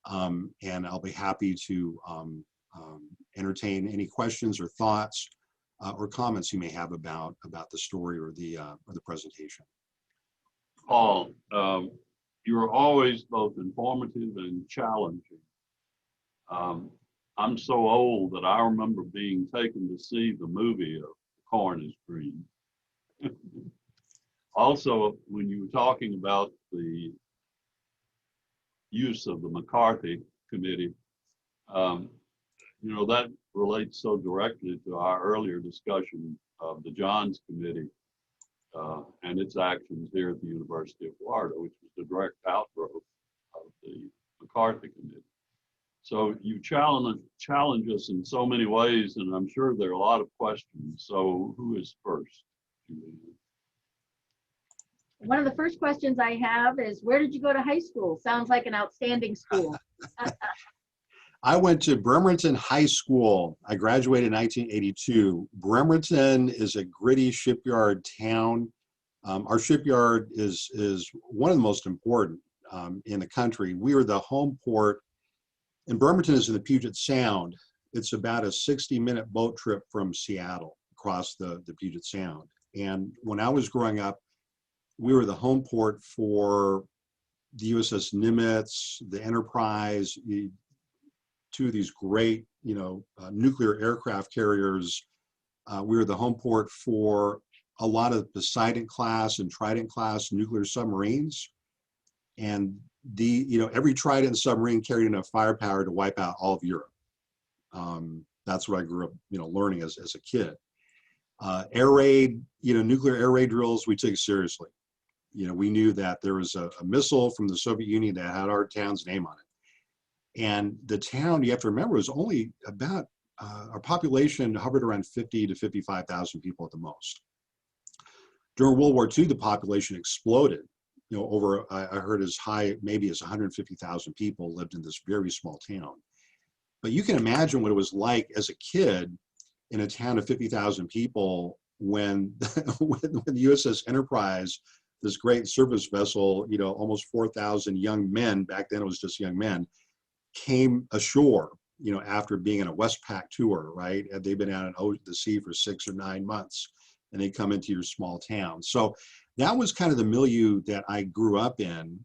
and I'll be happy to entertain any questions or thoughts or comments you may have about the story or the presentation. Paul, you are always both informative and challenging. I'm so old that I remember being taken to see the movie of Corn is Green. Also, when you were talking about the use of the McCarthy Committee, that relates so directly to our earlier discussion of the Johns Committee and its actions here at the University of Florida, which was the direct outgrowth of the McCarthy Committee. So you challenge us in so many ways, and I'm sure there are a lot of questions. So who is first? One of the first questions I have is, where did you go to high school? Sounds like an outstanding school. I went to Bremerton High School. I graduated in 1982. Bremerton is a gritty shipyard town. Our shipyard is one of the most important in the country. We were the home port, and Bremerton is in the Puget Sound. It's about a 60-minute boat trip from Seattle across the Puget Sound. And when I was growing up, we were the home port for the USS Nimitz, the Enterprise, two of these great, nuclear aircraft carriers. We were the home port for a lot of Poseidon class and Trident class nuclear submarines. And every Trident submarine carried enough firepower to wipe out all of Europe. That's what I grew up, learning as a kid. Air raid, nuclear air raid drills, we took it seriously. We knew that there was a missile from the Soviet Union that had our town's name on it. And the town, you have to remember, was only about, our population hovered around 50 to 55,000 people at the most. During World War II, the population exploded. I heard as high maybe as 150,000 people lived in this very small town. But you can imagine what it was like as a kid in a town of 50,000 people when the USS Enterprise, this great service vessel, almost 4,000 young men, back then it was just young men, came ashore, after being on a Westpac tour, right? They've been out on the sea for 6 or 9 months, and they come into your small town. So that was kind of the milieu that I grew up in.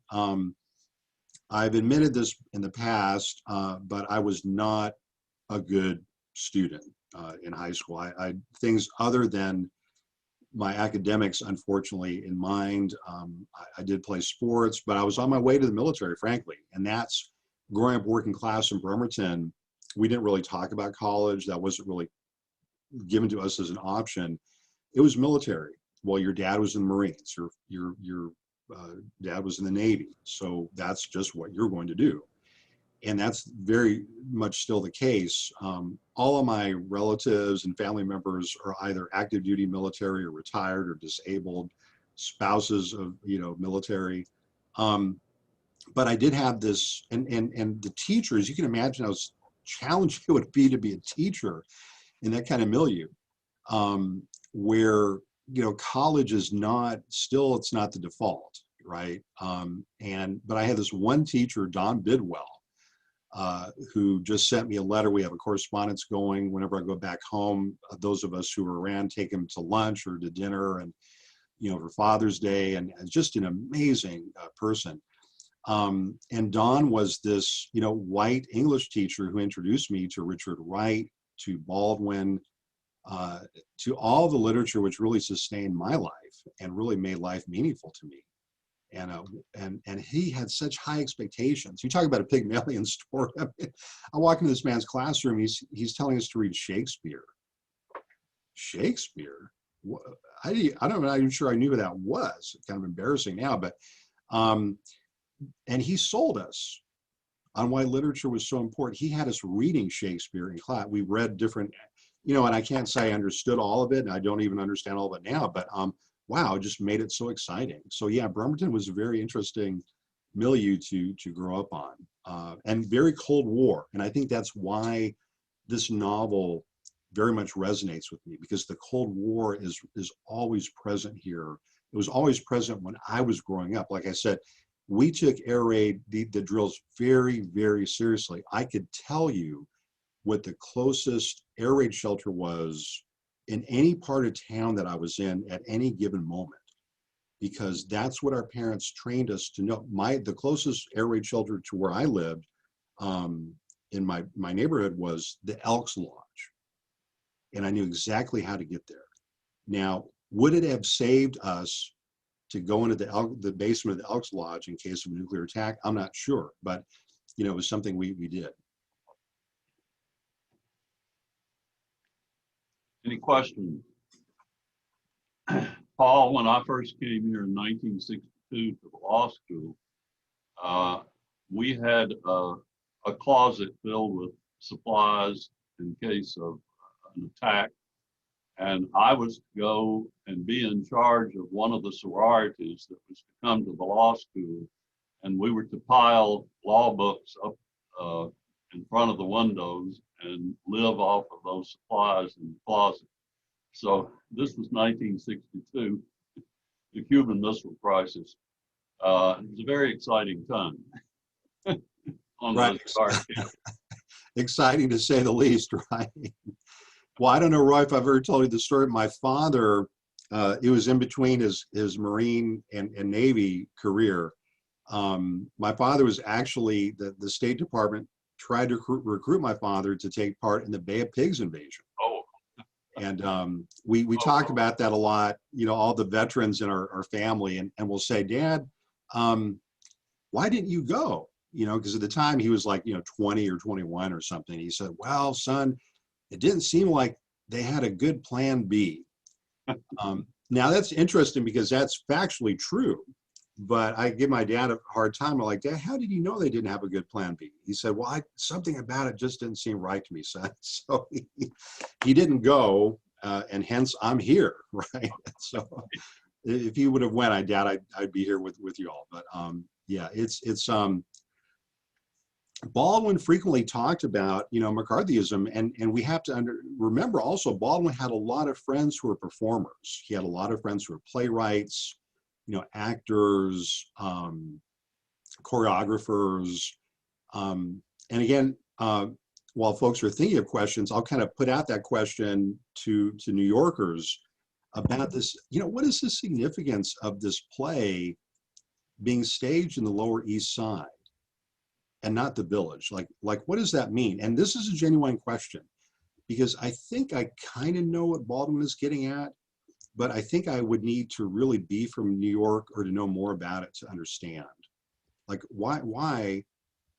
I've admitted this in the past, but I was not a good student in high school. I things other than my academics, unfortunately, in mind. I did play sports, but I was on my way to the military, frankly. And that's growing up working class in Bremerton. We didn't really talk about college. That wasn't really given to us as an option. It was military. Well, your dad was in the Marines. Your dad was in the Navy. So that's just what you're going to do. And that's very much still the case. All of my relatives and family members are either active duty military or retired or disabled, spouses of military. But I did have this, and the teachers, you can imagine how challenging it would be to be a teacher in that kind of milieu, where college is not, still it's not the default, right? But I had this one teacher, Don Bidwell, who just sent me a letter. We have a correspondence going whenever I go back home. Those of us who are around take him to lunch or to dinner, and for Father's Day, and just an amazing person. And Don was this white English teacher who introduced me to Richard Wright, to Baldwin, to all the literature which really sustained my life and really made life meaningful to me. And he had such high expectations. You talk about a Pygmalion story. I mean, I walk into this man's classroom. He's telling us to read Shakespeare. Shakespeare? I'm not even sure I knew who that was. It's kind of embarrassing now, but and he sold us on why literature was so important. He had us reading Shakespeare in class. We read different, you know, and I can't say I understood all of it, and I don't even understand all of it now, but wow, it just made it so exciting. So yeah, Bremerton was a very interesting milieu to grow up on, and very Cold War. And I think that's why this novel very much resonates with me, because the Cold War is always present here. It was always present when I was growing up. Like I said, we took air raid, the drills very, very seriously. I could tell you what the closest air raid shelter was in any part of town that I was in at any given moment, because that's what our parents trained us to know. The closest air raid shelter to where I lived in my neighborhood was the Elks Lodge, and I knew exactly how to get there. Now, would it have saved us to go into the basement of the Elks Lodge in case of a nuclear attack? I'm not sure, but you know, it was something we did. Any questions? Paul, when I first came here in 1962 to the law school, we had a closet filled with supplies in case of an attack. And I was to go and be in charge of one of the sororities that was to come to the law school. And we were to pile law books up in front of the windows and live off of those supplies in the closet. So this was 1962, the Cuban Missile Crisis. It was a very exciting time on Right. those guard camps. Exciting to say the least, right? Well, I don't know, Roy, if I've ever told you the story. My father, it was in between his Marine and Navy career. My father was actually, the State Department tried to recruit my father to take part in the Bay of Pigs invasion. Oh. And we talk about that a lot, you know, all the veterans in our family, and we'll say, Dad, why didn't you go? You know, because at the time he was like, you know, 20 or 21 or something. He said, well, son, it didn't seem like they had a good plan B. Now that's interesting because that's factually true, but I give my dad a hard time. I'm like, Dad, how did you know they didn't have a good plan B? He said, well, something about it just didn't seem right to me, son. So he didn't go, and hence I'm here, right? So if he would have went, I doubt I'd be here with you all. But yeah, it's Baldwin frequently talked about, you know, McCarthyism, and we have to remember also Baldwin had a lot of friends who were performers. He had a lot of friends who were playwrights, you know, actors, choreographers. And again, while folks are thinking of questions, I'll kind of put out that question to New Yorkers about this. You know, what is the significance of this play being staged in the Lower East Side and not the Village? Like what does that mean? And this is a genuine question, because I think I kind of know what Baldwin is getting at, but I think I would need to really be from New York or to know more about it to understand. Like why?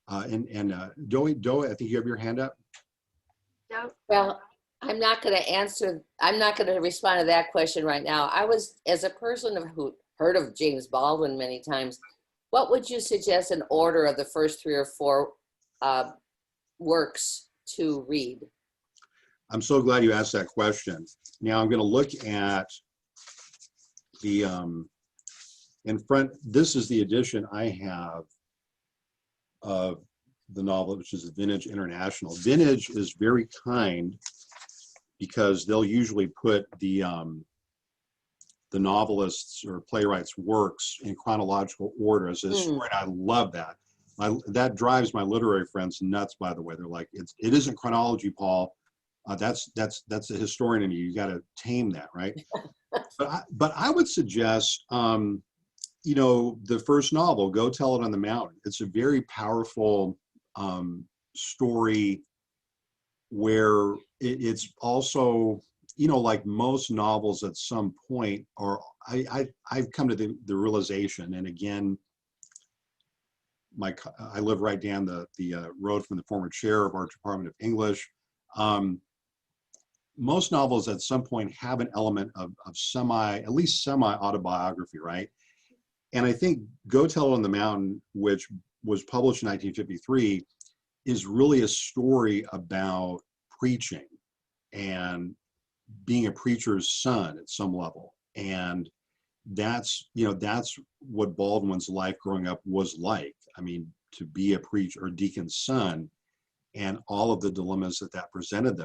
And Doe, I think you have your hand up. Doe? Well, I'm not going to respond to that question right now. I was, as a person who heard of James Baldwin many times, what would you suggest in order of the first 3 or 4 works to read? I'm so glad you asked that question. Now I'm going to look at the in front. This is the edition I have of the novel, which is Vintage International. Vintage is very kind because they'll usually put the novelists or playwrights' works in chronological order as a historian. I love that. That drives my literary friends nuts, by the way. They're like, it isn't chronology, Paul. That's the historian in you. You got to tame that, right? But I would suggest, you know, the first novel, Go Tell It on the Mountain. It's a very powerful story where it's also, you know, like most novels at some point, or I've come to the realization, and again, I live right down the road from the former chair of our Department of English. Most novels at some point have an element of at least semi autobiography, right? And I think Go Tell It on the Mountain, which was published in 1953 is really a story about preaching and being a preacher's son at some level. And that's, you know, that's what Baldwin's life growing up was like. I mean, to be a preacher or deacon's son, and all of the dilemmas that presented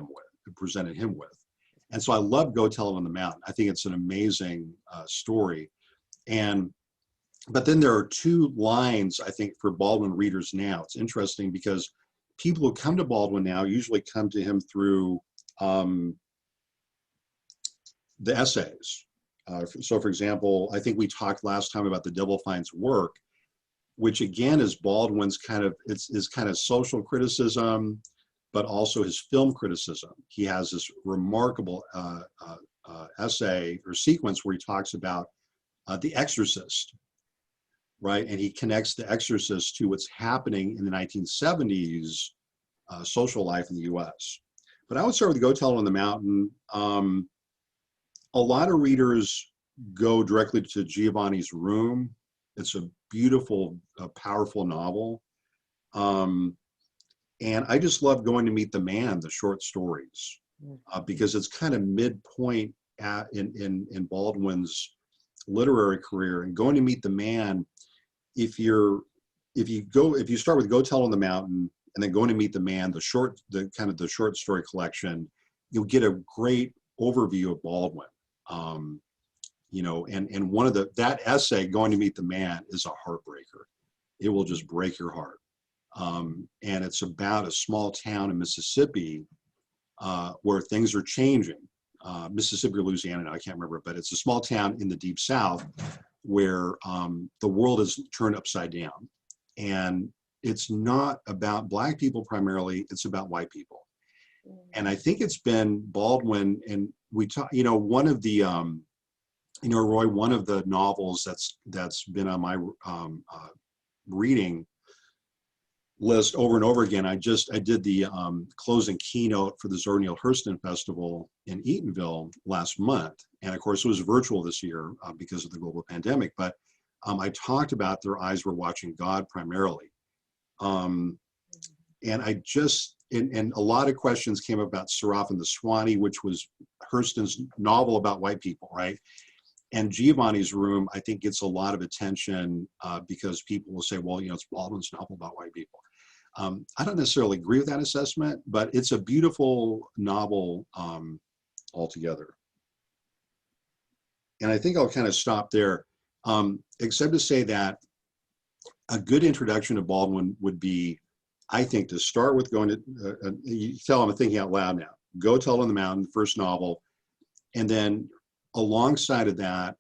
him with. And so I love Go Tell It on the Mountain. I think it's an amazing story. But then there are two lines, I think, for Baldwin readers now. It's interesting because people who come to Baldwin now usually come to him through the essays. So for example, I think we talked last time about The Devil Finds Work, which again is Baldwin's kind of, it's kind of social criticism, but also his film criticism. He has this remarkable essay or sequence where he talks about The Exorcist, right? And he connects The Exorcist to what's happening in the 1970s social life in the US. But I would start with Go Tell It on the Mountain. A lot of readers go directly to Giovanni's Room. It's a beautiful, powerful novel. And I just love Going to Meet the Man, the short stories, because it's kind of midpoint in Baldwin's literary career. And Going to Meet the Man, if you start with Go Tell It on the Mountain and then Going to Meet the Man, the short story collection, you'll get a great overview of Baldwin. You know, and one of that essay, Going to Meet the Man, is a heartbreaker. It will just break your heart. And it's about a small town in Mississippi where things are changing. Mississippi or Louisiana, I can't remember, but it's a small town in the Deep South where the world is turned upside down. And it's not about Black people primarily, it's about white people. And I think it's been Baldwin, and we talk, you know, one of the, you know, Roy, one of the novels that's been on my reading list over and over again. I did the closing keynote for the Zora Neale Hurston Festival in Eatonville last month. And of course it was virtual this year because of the global pandemic, but I talked about Their Eyes Were Watching God primarily. And I just, and a lot of questions came about Seraph and the Swanee, which was Hurston's novel about white people, right? And Giovanni's Room, I think, gets a lot of attention because people will say, well, you know, it's Baldwin's novel about white people. I don't necessarily agree with that assessment, but it's a beautiful novel altogether. And I think I'll kind of stop there, except to say that a good introduction to Baldwin would be, I think, to start with going to, you tell I'm thinking out loud now, Go Tell It on the Mountain, the first novel, and then alongside of that,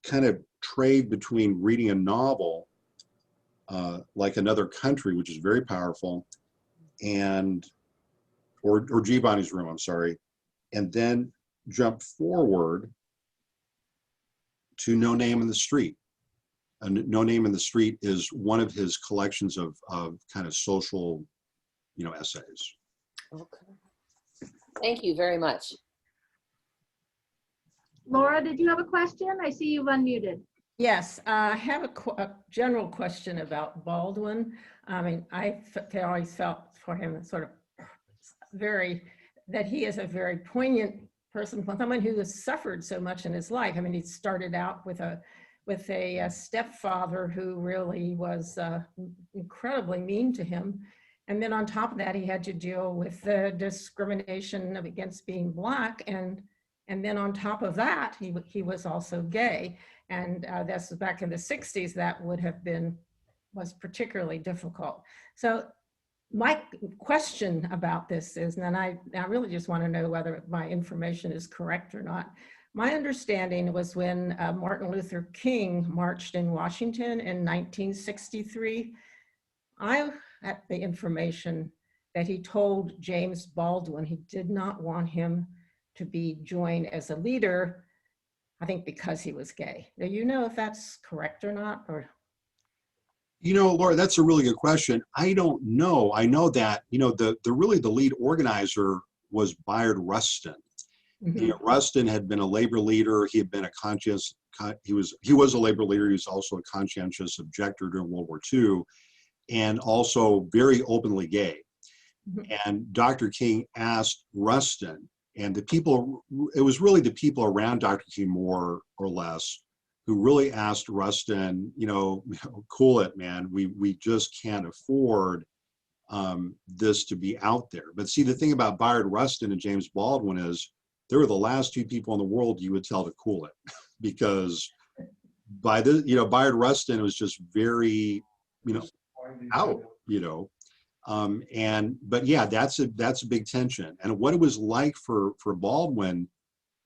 kind of trade between reading a novel like Another Country, which is very powerful, and or Giovanni's Room, I'm sorry, and then jump forward to No Name in the Street. No Name in the Street is one of his collections of kind of social, you know, essays. Okay. Thank you very much. Laura, did you have a question? I see you've unmuted. Yes, I have a general question about Baldwin. I mean, I always felt for him sort of that he is a very poignant person, someone who has suffered so much in his life. I mean, he started out with a stepfather who really was incredibly mean to him. And then on top of that, he had to deal with the discrimination against being Black. And then on top of that, he was also gay. And that's back in the 60s, that was particularly difficult. So my question about this is, and I really just want to know whether my information is correct or not. My understanding was when Martin Luther King marched in Washington in 1963, I had the information that he told James Baldwin he did not want him to be joined as a leader, I think because he was gay. Do you know if that's correct or not? Or, you know, Laura, that's a really good question. I don't know. I know that, you know, the lead organizer was Bayard Rustin. mm-hmm. You know, Rustin had been a labor leader. He had been he was a labor leader. He was also a conscientious objector during World War II. and also very openly gay. Mhm. And Dr. King asked Rustin, and the people, it was really the people around Dr. King more or less, who really asked Rustin, cool it, man. We just can't afford this to be out there. But see, the thing about Bayard Rustin and James Baldwin is they were the last two people in the world you would tell to cool it, because by the, Bayard Rustin was just very, out, but yeah, that's a big tension. And what it was like for Baldwin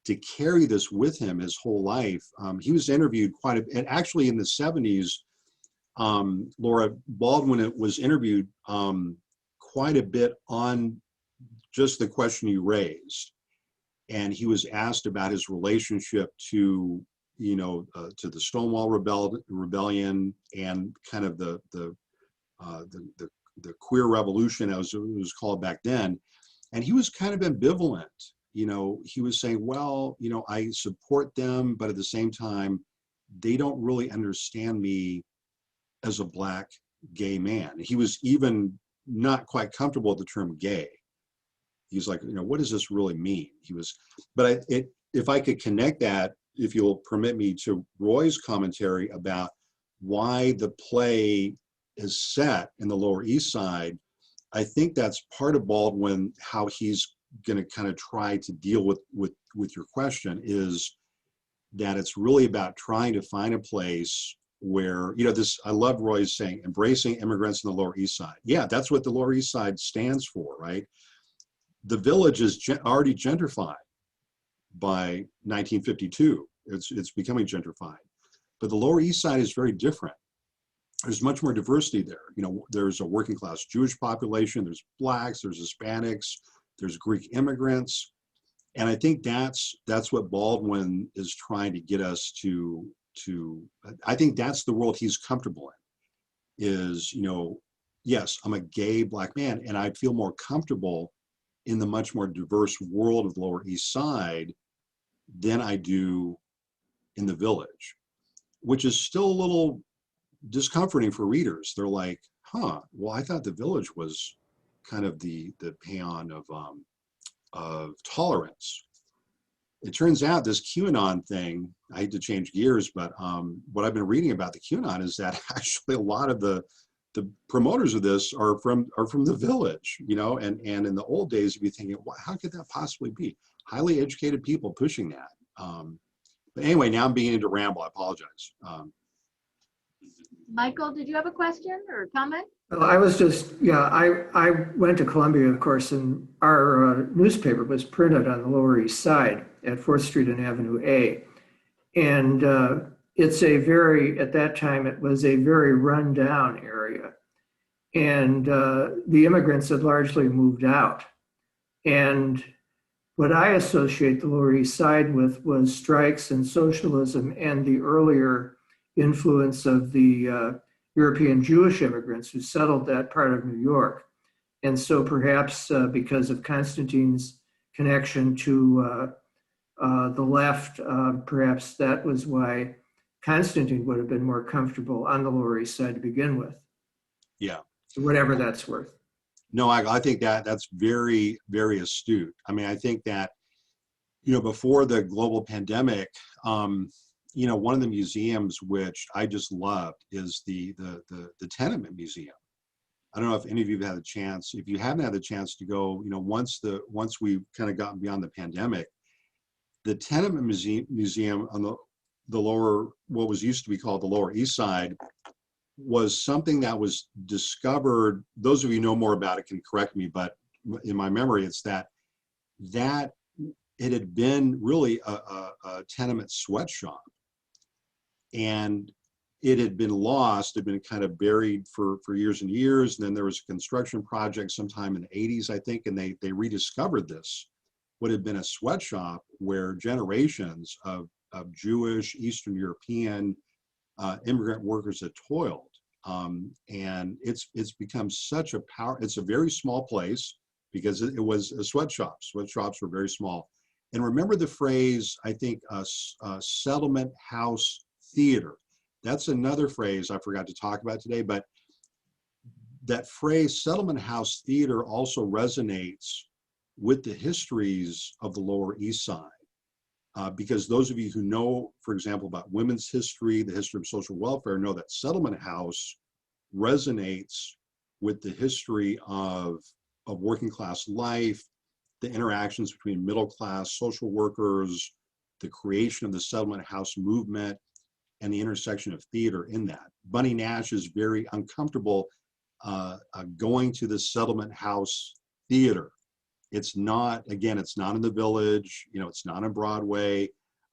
to carry this with him his whole life. He was interviewed and actually in the 70s, Laura, Baldwin was interviewed quite a bit on just the question you raised. And he was asked about his relationship to, to the Stonewall Rebellion and kind of the queer revolution, as it was called back then. And he was kind of ambivalent. He was saying, well, I support them, but at the same time, they don't really understand me as a Black gay man. He was even not quite comfortable with the term gay. He's like, what does this really mean? But if I could connect that, if you'll permit me, to Roy's commentary about why the play is set in the Lower East Side, I think that's part of Baldwin, how he's going to kind of try to deal with your question, is that it's really about trying to find a place where, I love Roy's saying, embracing immigrants in the Lower East Side. Yeah, that's what the Lower East Side stands for, right? The Village is already gentrified by 1952. It's becoming gentrified. But the Lower East Side is very different. There's much more diversity there. There's a working class Jewish population, there's Blacks, there's Hispanics, there's Greek immigrants. And I think that's what Baldwin is trying to get us to, I think that's the world he's comfortable in, is, yes, I'm a gay Black man, and I feel more comfortable in the much more diverse world of the Lower East Side than I do in the Village, which is still a little discomforting for readers. They're like, well, I thought the Village was kind of the paean of tolerance. It turns out this QAnon thing, I hate to change gears, but what I've been reading about the QAnon is that actually a lot of the promoters of this are from the Village, and in the old days, you'd be thinking, well, how could that possibly be? Highly educated people pushing that. But anyway, now I'm beginning to ramble. I apologize. Michael, did you have a question or comment? Well, I was just, I went to Columbia, of course, and our newspaper was printed on the Lower East Side at 4th Street and Avenue A. And at that time, it was a very rundown area. And the immigrants had largely moved out. And what I associate the Lower East Side with was strikes and socialism and the earlier influence of the European Jewish immigrants who settled that part of New York. And so perhaps because of Constantine's connection to the left, perhaps that was why Constantine would have been more comfortable on the Lower East Side to begin with. Yeah. Whatever that's worth. No, I think that's very, very astute. I mean, I think that, before the global pandemic, one of the museums which I just loved is the Tenement Museum. I don't know if any of you have had a chance. If you haven't had the chance to go, once we've kind of gotten beyond the pandemic, the Tenement Museum on the lower, what was used to be called the Lower East Side, was something that was discovered. Those of you who know more about it can correct me, but in my memory, it's that it had been really a tenement sweatshop, and it had been lost, had been kind of buried for years and years. And then there was a construction project sometime in the 80s, I think, and they rediscovered this, what had been a sweatshop where generations of Jewish, Eastern European immigrant workers had toiled. And it's become such a it's a very small place because it was a sweatshop. Sweatshops were very small. And remember the phrase, I think, settlement house theater. That's another phrase I forgot to talk about today, but that phrase settlement house theater also resonates with the histories of the Lower East Side. Because those of you who know, for example, about women's history, the history of social welfare, know that settlement house resonates with the history of working class life, the interactions between middle class social workers, the creation of the settlement house movement, and the intersection of theater in that. Bunny Nash is very uncomfortable going to the settlement house theater. It's not, again, it's not in the Village, you know, it's not on Broadway.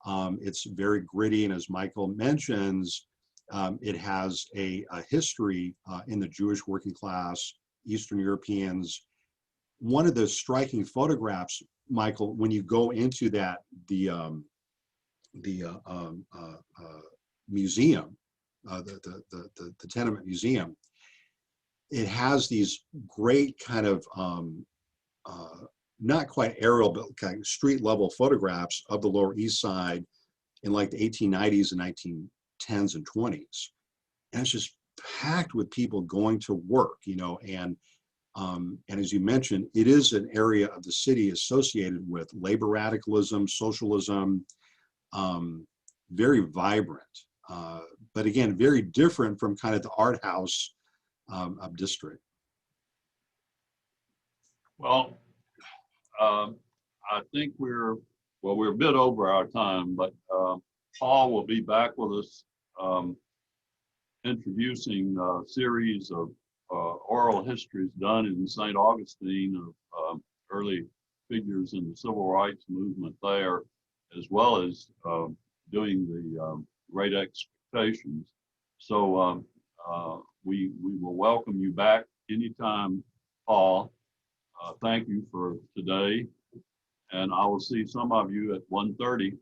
It's very gritty, and as Michael mentions, it has a history in the Jewish working class, Eastern Europeans. One of the striking photographs, Michael, when you go into that, the museum, the tenement museum, it has these great kind of not quite aerial, but kind of street level photographs of the Lower East Side in like the 1890s and 1910s and 20s. And it's just packed with people going to work, you know, and as you mentioned, it is an area of the city associated with labor radicalism, socialism, very vibrant, but again, very different from kind of the art house of district. Well, I think we're a bit over our time, but Paul will be back with us introducing a series of oral histories done in St. Augustine of early figures in the civil rights movement there, as well as doing the Great Expectations. So we will welcome you back anytime, Paul. Thank you for today, and I will see some of you at 1:30